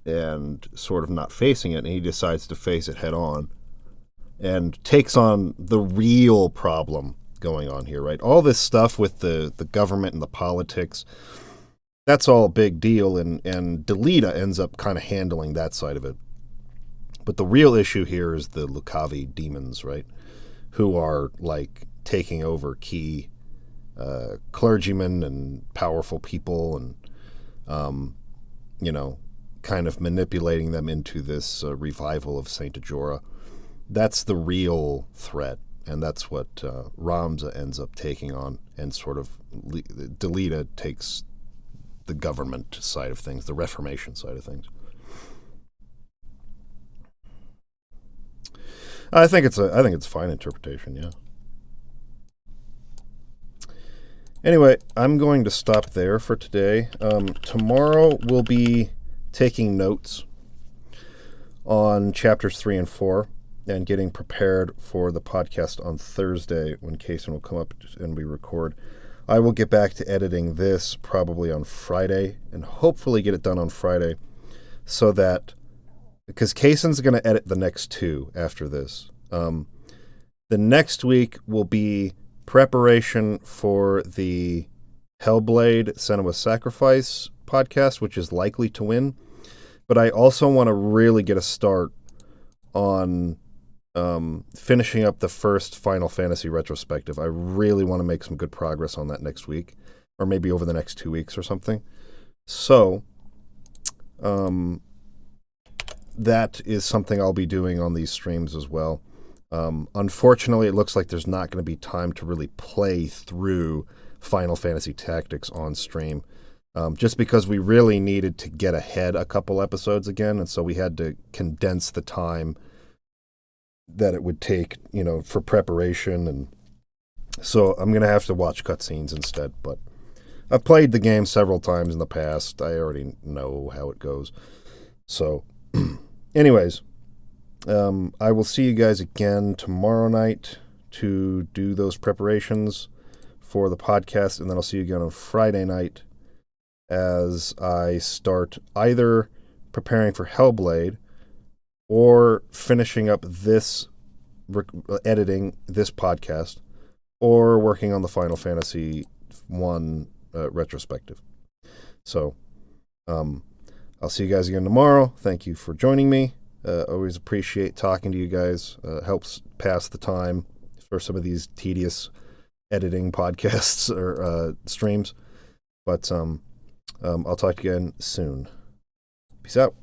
[SPEAKER 1] and sort of not facing it, and he decides to face it head on. And takes on the real problem going on here, right? All this stuff with the government and the politics, that's all a big deal, and Delita ends up kind of handling that side of it. But the real issue here is the Lucavi demons, right? Who are, like, taking over key clergymen and powerful people and, kind of manipulating them into this revival of Saint Ajora. That's the real threat, and that's what Ramza ends up taking on, and sort of Delita takes the government side of things, the Reformation side of things. I think it's a fine interpretation, yeah. Anyway, I'm going to stop there for today. Tomorrow we'll be taking notes on chapters 3 and 4. And getting prepared for the podcast on Thursday when Kaysen will come up and we record. I will get back to editing this probably on Friday and hopefully get it done on Friday so that, because Kaysen's going to edit the next 2 after this. The next week will be preparation for the Hellblade Senua's Sacrifice podcast, which is likely to win. But I also want to really get a start on finishing up the first Final Fantasy retrospective. I really want to make some good progress on that next week, or maybe over the next 2 weeks or something. So, that is something I'll be doing on these streams as well. Unfortunately, it looks like there's not going to be time to really play through Final Fantasy Tactics on stream, just because we really needed to get ahead a couple episodes again, and so we had to condense the time that it would take, for preparation, and so I'm going to have to watch cutscenes instead, but I've played the game several times in the past. I already know how it goes. So, anyways, I will see you guys again tomorrow night to do those preparations for the podcast, and then I'll see you again on Friday night as I start either preparing for Hellblade or finishing up editing this podcast, or working on the Final Fantasy 1 retrospective. So, I'll see you guys again tomorrow. Thank you for joining me. Always appreciate talking to you guys. Helps pass the time for some of these tedious editing podcasts or streams. But I'll talk to you again soon. Peace out.